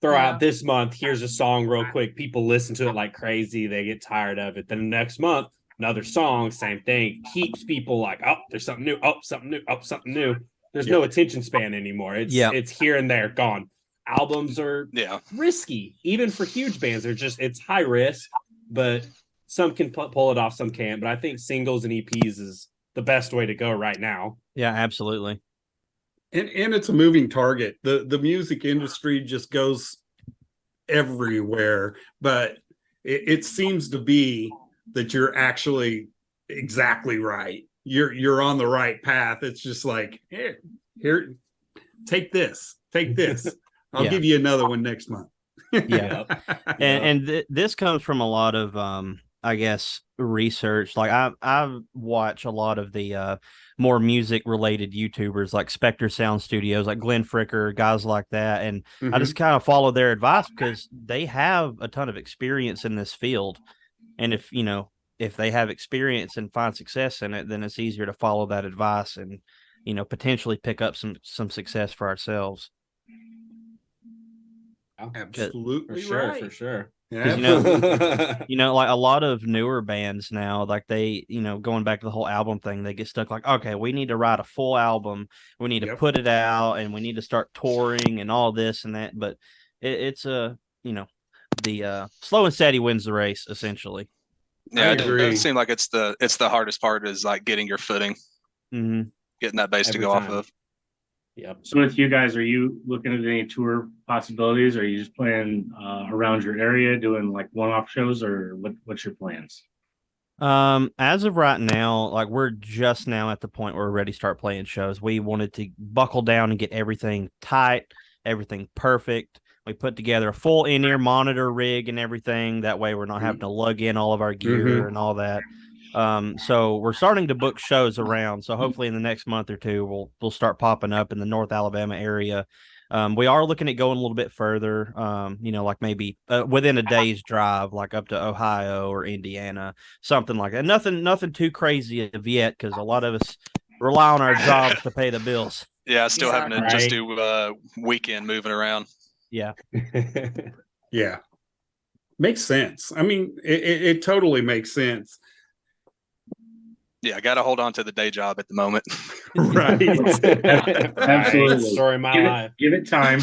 throw out this month, here's a song real quick. People listen to it like crazy. They get tired of it. Then the next month, another song, same thing. Keeps people like, oh, there's something new, oh, something new, oh, something new. There's no attention span anymore. It's here and there, gone. Albums are risky, even for huge bands. It's high risk, but some can pull it off, some can't. But I think singles and EPs is the best way to go right now. Yeah, absolutely. And it's a moving target. The music industry just goes everywhere, but it seems to be that you're actually exactly right. You're on the right path. It's just like, here, take this. I'll give you another one next month. This comes from a lot of I guess research. Like I watch a lot of the more music related YouTubers like Spectre Sound Studios, like Glenn Fricker, guys like that, and I just kind of follow their advice because they have a ton of experience in this field. And if they have experience and find success in it, then it's easier to follow that advice and potentially pick up some success for ourselves. Absolutely for sure. Yeah. Like a lot of newer bands now, like they, going back to the whole album thing, they get stuck like, okay, we need to write a full album, we need to put it out, and we need to start touring and all this and that. But it's the slow and steady wins the race, essentially. Yeah, it doesn't seem like it's the hardest part is like getting your footing, getting that base to go off of. Yep. So with you guys, are you looking at any tour possibilities? Or are you just playing around your area, doing like one-off shows, or what's your plans? As of right now, like we're just now at the point where we're ready to start playing shows. We wanted to buckle down and get everything tight, everything perfect. We put together a full in-ear monitor rig and everything. That way we're not having to lug in all of our gear and all that. So we're starting to book shows around. So hopefully in the next month or two, we'll start popping up in the North Alabama area. We are looking at going a little bit further, like maybe within a day's drive, like up to Ohio or Indiana, something like that. Nothing too crazy of yet, because a lot of us rely on our jobs to pay the bills. Yeah, still having to just do weekend moving around. Yeah. Yeah. Makes sense. I mean, it totally makes sense. Yeah, I got to hold on to the day job at the moment. Right. Absolutely. Story of my life. Give it time.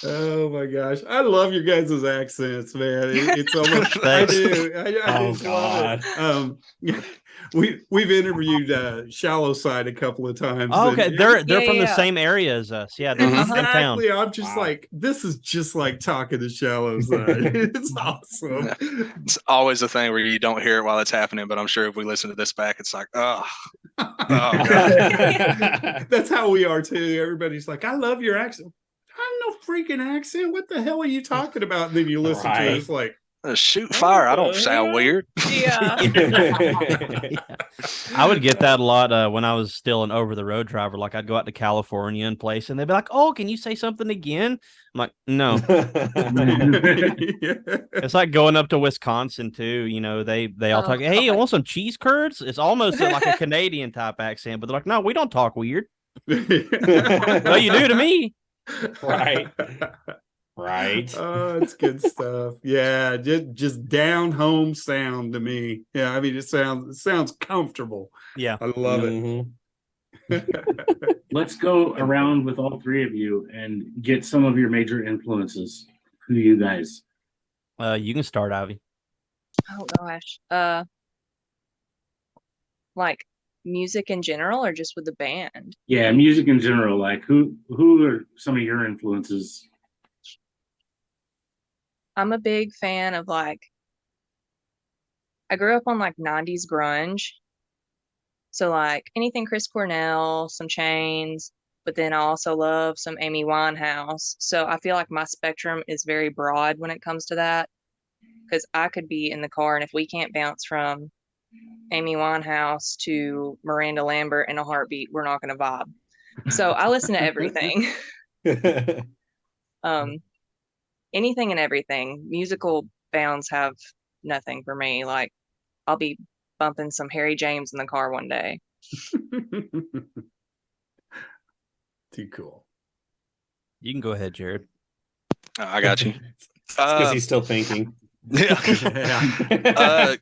Oh my gosh, I love your guys' accents, man. It's almost I do. I just love it. We've interviewed Shallow Side a couple of times. Oh, okay, they're from the same area as us. Yeah, they're exactly. I'm just like, this is just like talking to Shallow Side. It's awesome. It's always a thing where you don't hear it while it's happening, but I'm sure if we listen to this back, it's like, oh God. That's how we are too. Everybody's like, I love your accent. I have no freaking accent. What the hell are you talking about? And then you listen to it, it's like, shoot fire. I don't sound weird. Yeah. I would get that a lot when I was still an over-the-road driver. Like I'd go out to California and place, and they'd be like, "Oh, can you say something again?" I'm like, "No." It's like going up to Wisconsin too. They all talk. Hey, you want some cheese curds? It's almost like a Canadian type accent, but they're like, "No, we don't talk weird." Well, you do to me. Right. Right. Oh, it's good stuff. Yeah, just down home sound to me. Yeah, I mean it sounds comfortable. Yeah. I love it. Let's go around with all three of you and get some of your major influences. Who you guys? You can start, Ivy. Oh gosh. Like music in general or just with the band? Yeah, music in general. Like who are some of your influences? I'm a big fan of like I grew up on like 90s grunge. So like anything Chris Cornell, some Chains, but then I also love some Amy Winehouse. So I feel like my spectrum is very broad when it comes to that because I could be in the car and if we can't bounce from Amy Winehouse to Miranda Lambert in a heartbeat, we're not going to vibe. So I listen to everything. Anything and everything. Musical bounds have nothing for me. Like I'll be bumping some Harry James in the car one day. Too cool. You can go ahead, Jared. I got you. Because he's still thinking. Yeah.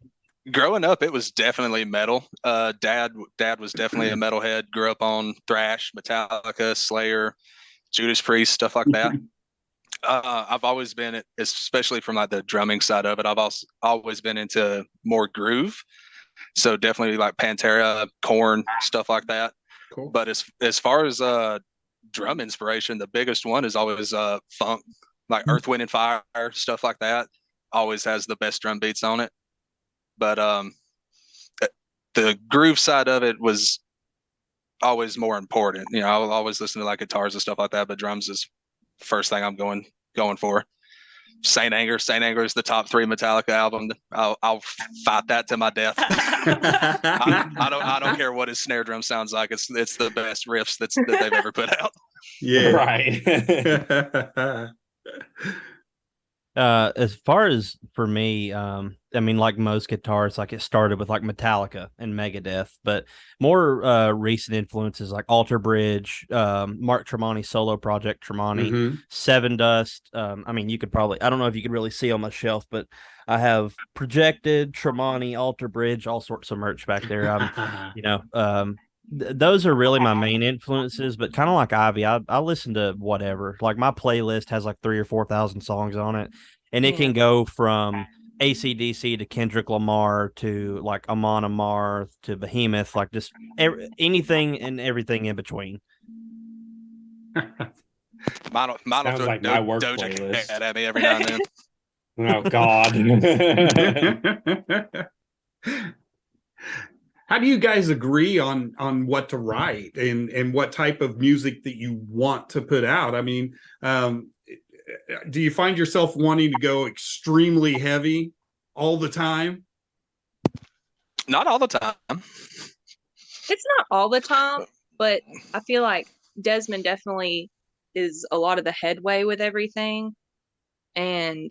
Growing up, it was definitely metal. Dad was definitely a metalhead. Grew up on thrash, Metallica, Slayer, Judas Priest, stuff like that. I've always been, especially from like the drumming side of it, I've also always been into more groove. So definitely like Pantera, Korn, stuff like that. Cool. But as far as drum inspiration, the biggest one is always funk, like Earth, Wind, and Fire, stuff like that. Always has the best drum beats on it. But the groove side of it was always more important. You know, I'll always listen to like guitars and stuff like that, but drums is first thing I'm going for. Saint Anger is the top 3 Metallica album. I'll fight that to my death. I don't care what his snare drum sounds like. It's the best riffs that they've ever put out. Yeah. Right. As far as for me, I mean, like most guitarists, like it started with like Metallica and Megadeth, but more recent influences like Alter Bridge, Mark Tremonti's solo project, Tremonti, Seven Dust. I mean, you could probably, I don't know if you could really see on my shelf, but I have Projected, Tremonti, Alter Bridge, all sorts of merch back there. Those are really my main influences, but kind of like Ivy, I listen to whatever. Like my playlist has like 3,000 or 4,000 songs on it, and it can go from AC/DC to Kendrick Lamar to like Amon Amarth to Behemoth, like just anything and everything in between. Mine Sounds will like my work Doja playlist. Cat at me every now and then. Oh God. How do you guys agree on what to write and what type of music that you want to put out? I mean, do you find yourself wanting to go extremely heavy all the time? Not all the time. It's not all the time, but I feel like Desmond definitely is a lot of the headway with everything. And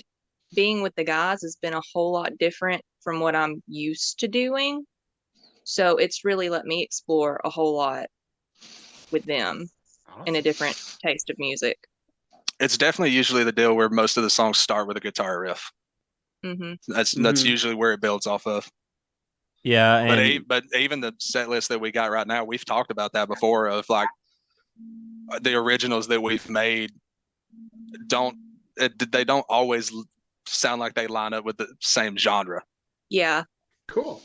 being with the guys has been a whole lot different from what I'm used to doing. So it's really let me explore a whole lot with them in a different taste of music. It's definitely usually the deal where most of the songs start with a guitar riff. That's usually where it builds off of. Yeah, but even the set list that we got right now, we've talked about that before. Of like the originals that we've made, they don't always sound like they line up with the same genre. Yeah. Cool.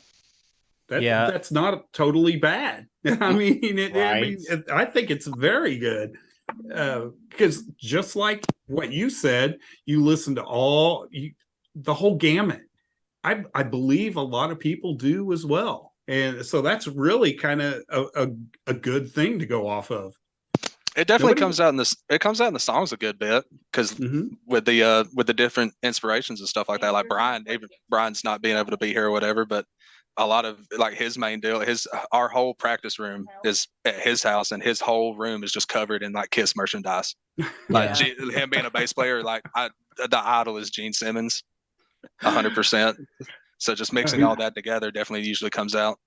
That's not totally bad. I mean, I think it's very good because just like what you said, you listen to the whole gamut. I believe a lot of people do as well, and so that's really kind of a good thing to go off of. It definitely comes out in the songs a good bit because with the different inspirations and stuff like that. Like Brian's not being able to be here or whatever, but a lot of like his main deal, our whole practice room is at his house, and his whole room is just covered in like Kiss merchandise. Like him being a bass player, like the idol is Gene Simmons, 100%. So just mixing all that together definitely usually comes out.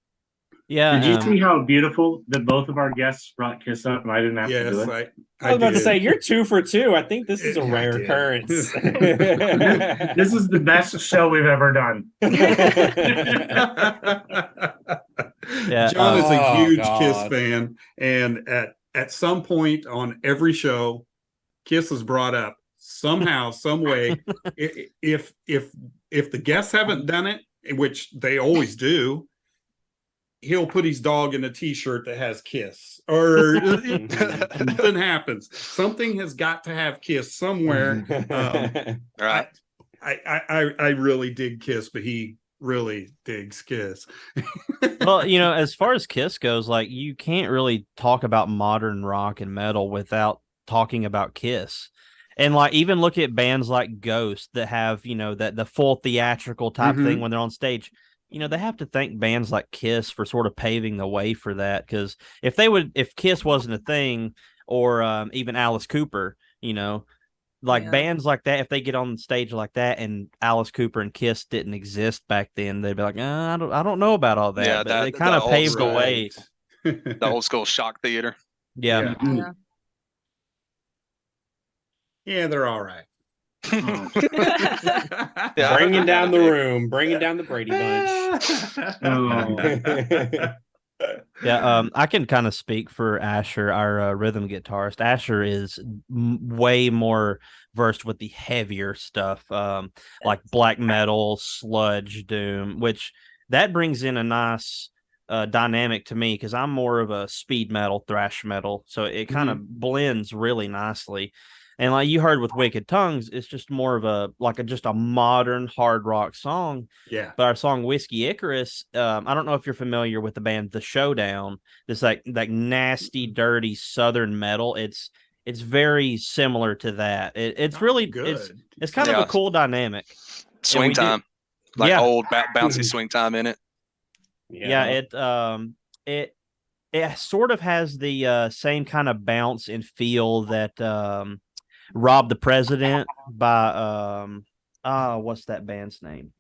Yeah. Did you see how beautiful that both of our guests brought Kiss up and I didn't have to do Yes, it? I was about to did. say you're 2 for 2. I think this is a I rare did. occurrence. This is the best show we've ever done. Yeah, John is a oh, huge Kiss God. fan, and at some point on every show, Kiss is brought up somehow, some way. If the guests haven't done it, which they always do, he'll put his dog in a T-shirt that has Kiss, or something happens. Something has got to have Kiss somewhere. Right. I really dig Kiss, but he really digs Kiss. Well, as far as Kiss goes, like you can't really talk about modern rock and metal without talking about Kiss. And like even look at bands like Ghost that have, that the full theatrical type thing when they're on stage. They have to thank bands like Kiss for sort of paving the way for that. Because if Kiss wasn't a thing, or even Alice Cooper, bands like that, if they get on stage like that, and Alice Cooper and Kiss didn't exist back then, they'd be like, I don't know about all that. Yeah, but they kind of paved the way. The old school shock theater. Yeah. Yeah. Yeah, they're all right. Yeah, Bringing down the big. room, bringing down the Brady Bunch. Yeah, I can kind of speak for Asher, our rhythm guitarist. Asher is way more versed with the heavier stuff, like black metal, sludge, doom, which that brings in a nice dynamic to me because I'm more of a speed metal, thrash metal, so it kind of blends really nicely. And like you heard with Wicked Tongues, it's just more of just a modern hard rock song. Yeah. But our song Whiskey Icarus, I don't know if you're familiar with the band The Showdown. This like nasty, dirty Southern metal. It's very similar to that. It's really good. It's kind of a cool dynamic. Swing time, old bouncy swing time in it. Yeah, it sort of has the same kind of bounce and feel that Rob the President by what's that band's name?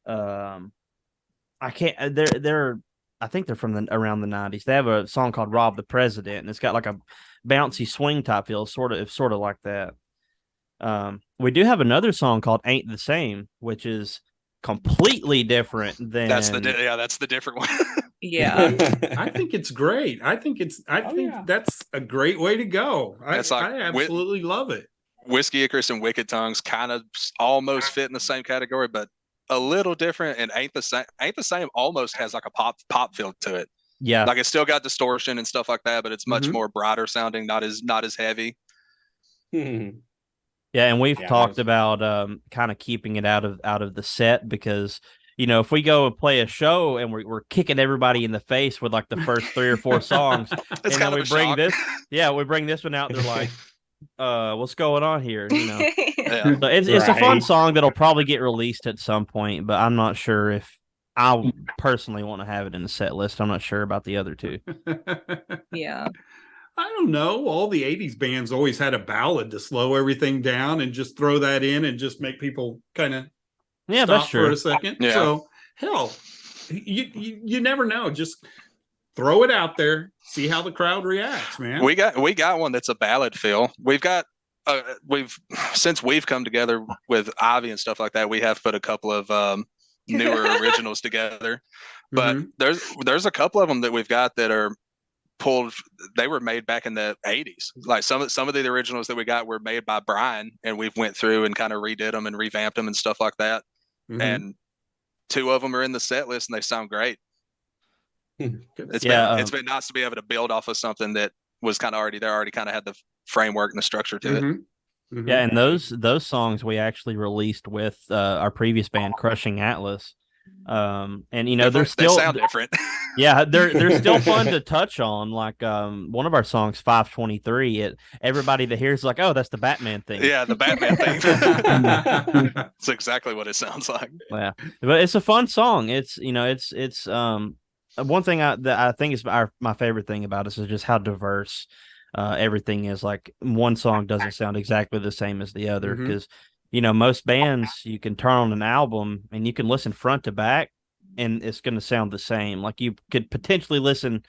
I can't. They're I think they're from around the 90s. They have a song called Rob the President, and it's got like a bouncy swing type feel, sort of like that. We do have another song called Ain't the Same, which is completely different than that's the different one. Yeah. I think it's great. I think that's a great way to go. I absolutely love it. Whiskey Icarus and Wicked Tongues kind of almost fit in the same category, but a little different. And Ain't the Same almost has like a pop feel to it. Yeah, like it's still got distortion and stuff like that, but it's much more brighter sounding, not as heavy. Yeah, and we've talked about kind of keeping it out of the set because if we go and play a show and we're kicking everybody in the face with like the first 3 or 4 songs, and then we bring this one out, and they're like, what's going on here? Yeah. So it's a fun song that'll probably get released at some point, but I'm not sure if I personally want to have it in the set list. I'm not sure about the other two. Yeah. I don't know. All the 80s bands always had a ballad to slow everything down and just throw that in and just make people kind of stop that's true. For a second. Yeah. So hell, you never know. Just throw it out there, see how the crowd reacts, man. We got one that's a ballad feel. Since we've come together with Ivy and stuff like that, we have put a couple of newer originals together. But there's a couple of them that we've got that are pulled. They were made back in the 80s. Like some of the originals that we got were made by Brian, and we've went through and kind of redid them and revamped them and stuff like that. And 2 of them are in the set list and they sound great. It's been nice to be able to build off of something that was kind of already kind of had the framework and the structure to it. Yeah, and those songs we actually released with our previous band, Crushing Atlas. And they sound different. Yeah, they're still fun to touch on. Like one of our songs, 523. Everybody that hears is like, oh, that's the Batman thing. Yeah, the Batman thing. That's exactly what it sounds like. Yeah, but it's a fun song. It's one thing that I think is my favorite thing about us is just how diverse everything is. Like one song doesn't sound exactly the same as the other because most bands you can turn on an album and you can listen front to back and it's going to sound the same. Like you could potentially listen.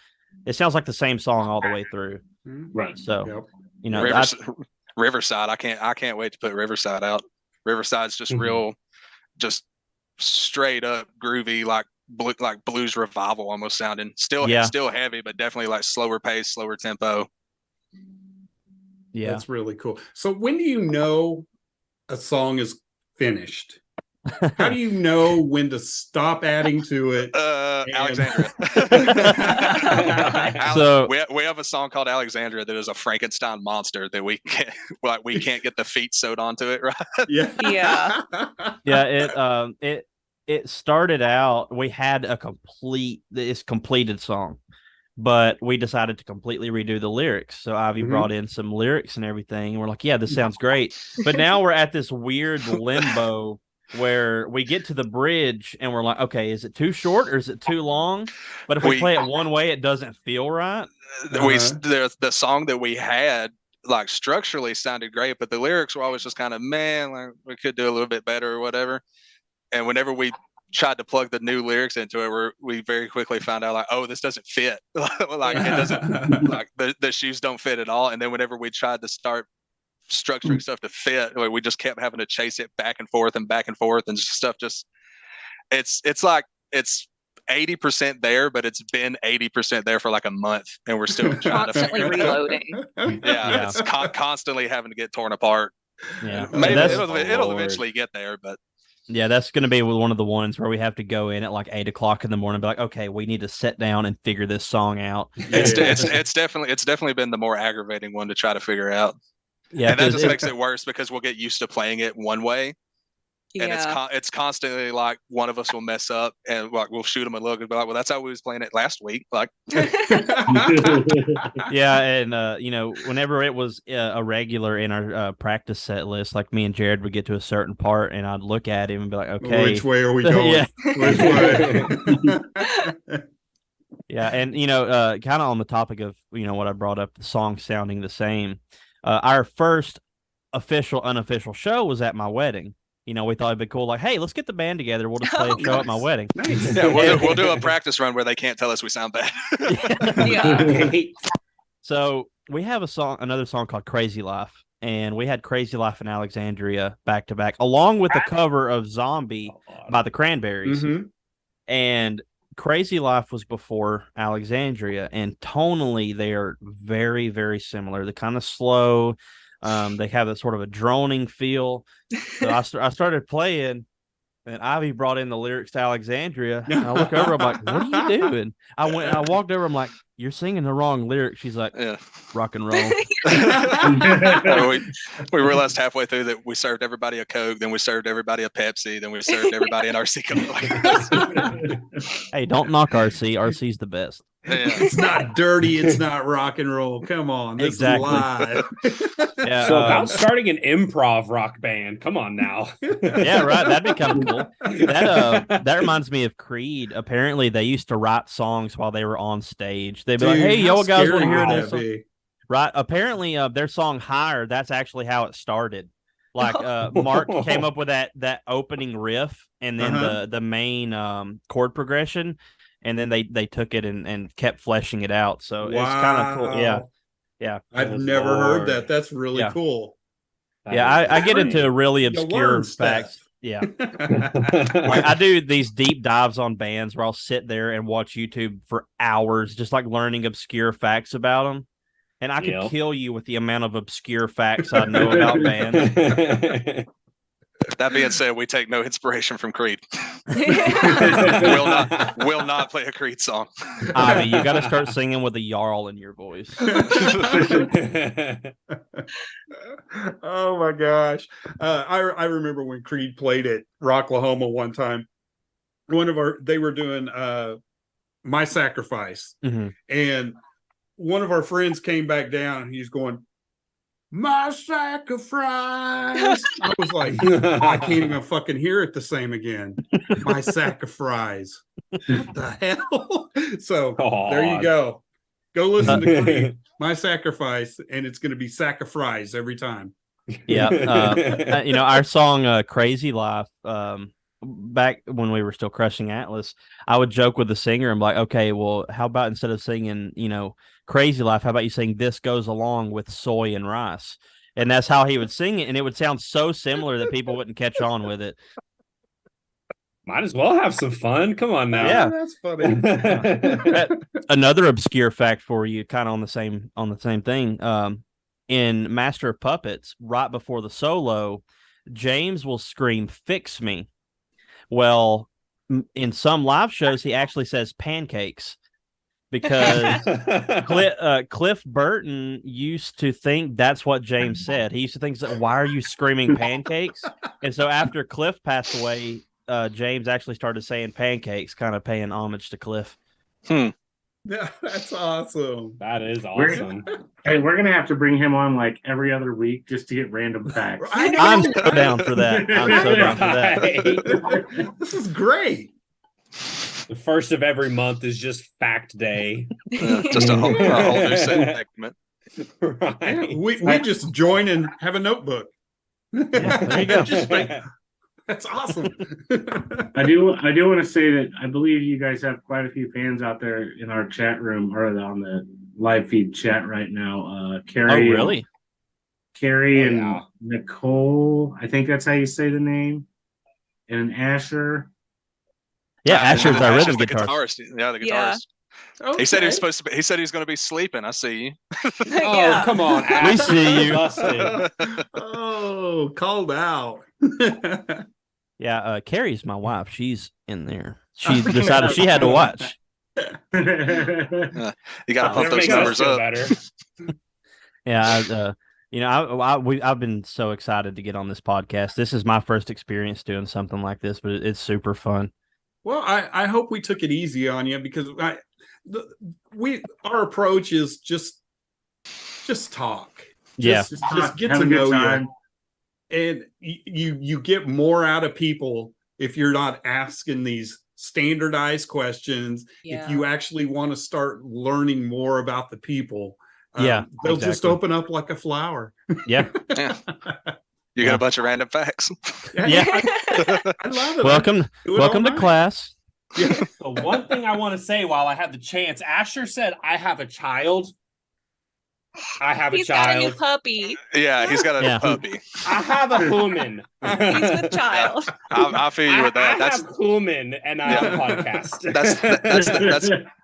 It sounds like the same song all the way through. Right. So, Yep. you know, Riverside. I can't wait to put Riverside out. Riverside's just real, just straight up groovy, like blues revival almost sounding. Still heavy, but definitely like slower pace, slower tempo. yeah, That's really cool. So when do you know a song is finished? How do you know when to stop adding to it? Alexandria. So we have a song called Alexandria that is a Frankenstein monster that we can't get the feet sewed onto it, right? Yeah. It started out, we had this completed song, but we decided to completely redo the lyrics. So Ivy brought in some lyrics and everything. And we're like, yeah, this sounds great. But now we're at this weird limbo where we get to the bridge and we're like, okay, is it too short or is it too long? But if we play it one way, it doesn't feel right. The song that we had like structurally sounded great, but the lyrics were always just kind of, man, like we could do a little bit better or whatever. And whenever we tried to plug the new lyrics into it, we very quickly found out like, oh, this doesn't fit. Like it doesn't, like the shoes don't fit at all. And then whenever we tried to start structuring stuff to fit, we just kept having to chase it back and forth, and stuff just it's like it's 80% there, but it's been 80% there for like a month, and we're still trying constantly reloading. Yeah, it's constantly having to get torn apart. Yeah, maybe it'll eventually get there, but yeah, that's going to be one of the ones where we have to go in at like 8:00 in the morning and be like, okay, we need to sit down and figure this song out. It's definitely been the more aggravating one to try to figure out. Yeah, and that just makes it worse because we'll get used to playing it one way, and it's constantly like one of us will mess up and like we'll shoot them a look and be like, well, that's how we was playing it last week. Like, yeah, and you know, whenever it was a regular in our practice set list, like me and Jared would get to a certain part, and I'd look at him and be like, okay, which way are we going? Yeah. Which way? Yeah, and you know, kind of on the topic of what I brought up, the song sounding the same. Our first unofficial show was at my wedding. We thought it'd be cool. Like, hey, let's get the band together. We'll just play a show at my wedding. Nice. Yeah, we'll do a practice run where they can't tell us we sound bad. Yeah. So we have another song called Crazy Life, and we had Crazy Life in Alexandria back to back, along with a cover of Zombie by the Cranberries. And Crazy Life was before Alexandria, and tonally they are very, very similar. They're kind of slow. They have a sort of a droning feel. So I started playing, and Ivy brought in the lyrics to Alexandria. And I look over, I'm like, "What are you doing?" I walked over, I'm like, "You're singing the wrong lyric." She's like, "Yeah, rock and roll." we realized halfway through that we served everybody a Coke, then we served everybody a Pepsi, then we served everybody an RC Coke. Hey, don't knock RC. RC's the best. Yeah. It's not dirty. It's not rock and roll. Come on, this Exactly. is live. Yeah, so about starting an improv rock band. Come on now. Yeah, right. That'd be kind of cool. That reminds me of Creed. Apparently, they used to write songs while they were on stage. They'd be like, "Hey, y'all guys want to hear this?" Right. Apparently, their song "Higher." That's actually how it started. Like Mark came up with that opening riff, and then the main chord progression. And then they took it and kept fleshing it out. So it's kind of cool. Yeah. I've never heard that. That's really cool. Yeah, I get into really obscure facts. Yeah. I do these deep dives on bands where I'll sit there and watch YouTube for hours, just like learning obscure facts about them. And I could kill you with the amount of obscure facts I know about bands. That being said, we take no inspiration from Creed. will not play a Creed song. Ivy, you got to start singing with a yarl in your voice. Oh my gosh! I remember when Creed played at Rocklahoma one time. They were doing "My Sacrifice," and one of our friends came back down, and he's going, "My sacrifice." I was like, I can't even fucking hear it the same again. My sacrifice. What the hell? So there you go. Go listen to Creed, My Sacrifice, and it's going to be sacrifice every time. Yeah. Our song Crazy Life, back when we were still crushing Atlas, I would joke with the singer. I'm like, okay, well, how about instead of singing, Crazy Life, how about you sing This Goes Along with Soy and Rice? And that's how he would sing it. And it would sound so similar that people wouldn't catch on with it. Might as well have some fun. Come on now. Yeah. That's funny. Another obscure fact for you, kind of on the same thing. In Master of Puppets, right before the solo, James will scream, "Fix me." Well, in some live shows, he actually says pancakes because Cliff Burton used to think that's what James said. He used to think, why are you screaming pancakes? And so after Cliff passed away, James actually started saying pancakes, kind of paying homage to Cliff. That's awesome. That is awesome. We're gonna have to bring him on like every other week just to get random facts. I'm so down for that. I'm so down for that. This is great. The first of every month is just fact day. Just a whole new segment. Right. Yeah, we just join and have a notebook. There you go. That's awesome. I do want to say that I believe you guys have quite a few fans out there in our chat room or on the live feed chat right now. Carrie, really? Carrie and yeah. Nicole, I think that's how you say the name, and Asher. Yeah, Asher's our rhythm the guitarist. Yeah, the guitarist. Yeah. Okay. He said he was supposed to be, he said he was going to be sleeping. I see you. Oh, come on. We see you. Busted. Oh, called out. Yeah, Carrie's my wife. She's in there. She decided she had to watch. You got to pump That those makes us numbers feel up. better. Yeah, I've been so excited to get on this podcast. This is my first experience doing something like this, but it's super fun. Well, I hope we took it easy on you because our approach is just talk. Just get Have to a good know time. you, and you get more out of people if you're not asking these standardized questions. Yeah. If you actually want to start learning more about the people, Yeah, they'll just exactly. open up like a flower. Yeah. Yeah. You got a bunch of random facts. Yeah. I love it. Welcome to class. Yeah. So one thing I want to say while I have the chance, Asher said, I have a child. I have He's a child. got a new puppy. Yeah, he's got a Yeah. puppy. I have a human. He's with child. I feel you with that. I have human and I have a podcast.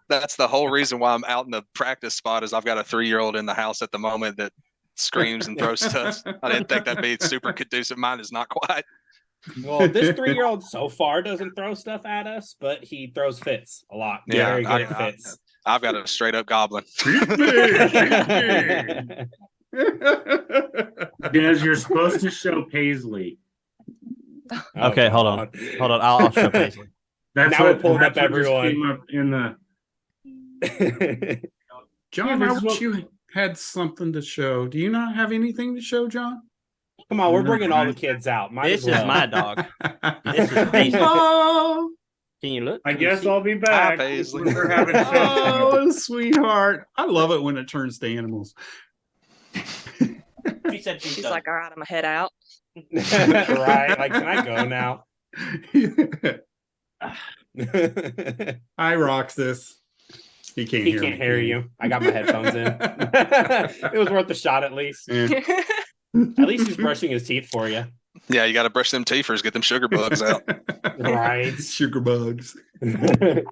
That's the whole reason why I'm out in the practice spot is I've got a 3-year-old in the house at the moment that screams and throws stuff. I didn't think that'd be super conducive. Mine is not quite. Well, this 3-year-old so far doesn't throw stuff at us, but he throws fits a lot. Yeah, Very good at fits. I've got a straight up goblin. Des, you're supposed to show Paisley. Okay, hold on. I'll show Paisley. That's Now what, we're pulling that's up what just everyone. came up in the. John, Yeah, I this is wish what- you had something to show. Do you not have anything to show, John? Come on, we're bringing all the kids out. Might This as well. is my dog. This is Paisley. Oh, Can you look? I Can you guess see? I'll be back. Paisley. We're having fun. oh, sweetheart. I love it when it turns to animals. She said she's She's done. like, all right, I'm gonna head out. Right? Like, can I go now? Hi, Roxas. He can't He hear can't me. hear you. I got my headphones in. It was worth a shot at least. Yeah. At least he's brushing his teeth for you. Yeah, you got to brush them teethers, get them sugar bugs out. Right. Sugar bugs. Yeah,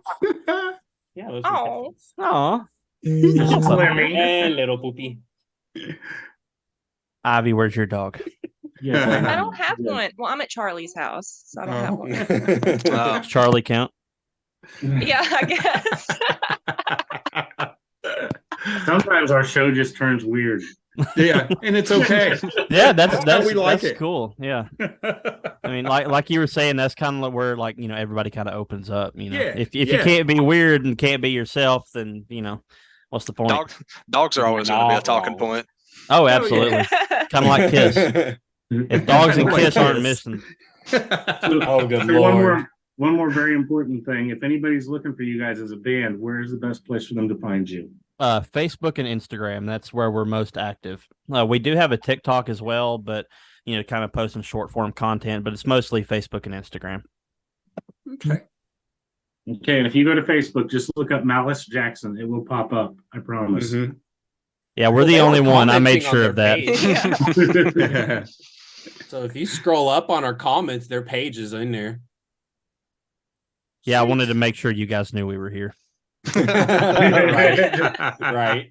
those are Oh. headphones. Aw. Slimmy. And little poopy. Ivy, where's your dog? I don't have one. Well, I'm at Charlie's house, so I don't have one. Oh. Does Charlie count? Yeah, I guess. Sometimes our show just turns weird. Yeah, and it's okay. Yeah, That's that's how we like that's it. cool. Yeah. I mean, like you were saying, that's kind of where everybody kind of opens up. Yeah, if you yeah. can't be weird and can't be yourself, then what's the point? Dogs are always going to be a Not talking wrong. point. Oh, absolutely. Kind of like Kiss. If dogs and Like Kiss aren't Kiss. missing, Oh, good So lord. one more very important thing. If anybody's looking for you guys as a band, where's the best place for them to find you? Facebook and Instagram. That's where we're most active. We do have a TikTok as well, but kind of posting short form content. But it's mostly Facebook and Instagram. Okay. Okay, and if you go to Facebook, just look up Malice Jackson. It will pop up. I promise. Mhm. Yeah, we're Well, the they were only one. I made commenting on sure their of that. page. Yeah. So if you scroll up on our comments, their page is in there. Yeah, I wanted to make sure you guys knew we were here. Right. Right.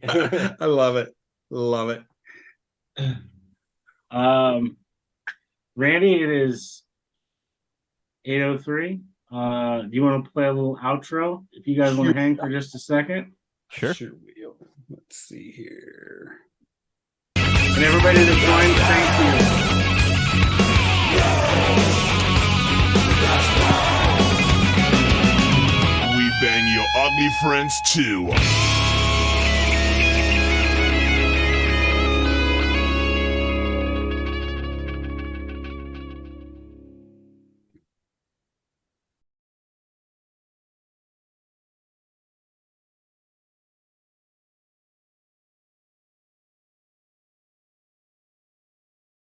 I love it. Love it. Randy, it is 8:03. Do you want to play a little outro? If you guys want to hang for just a second. Sure. will. Let's see here. And everybody that joined, thank you. We bang your ugly friends too.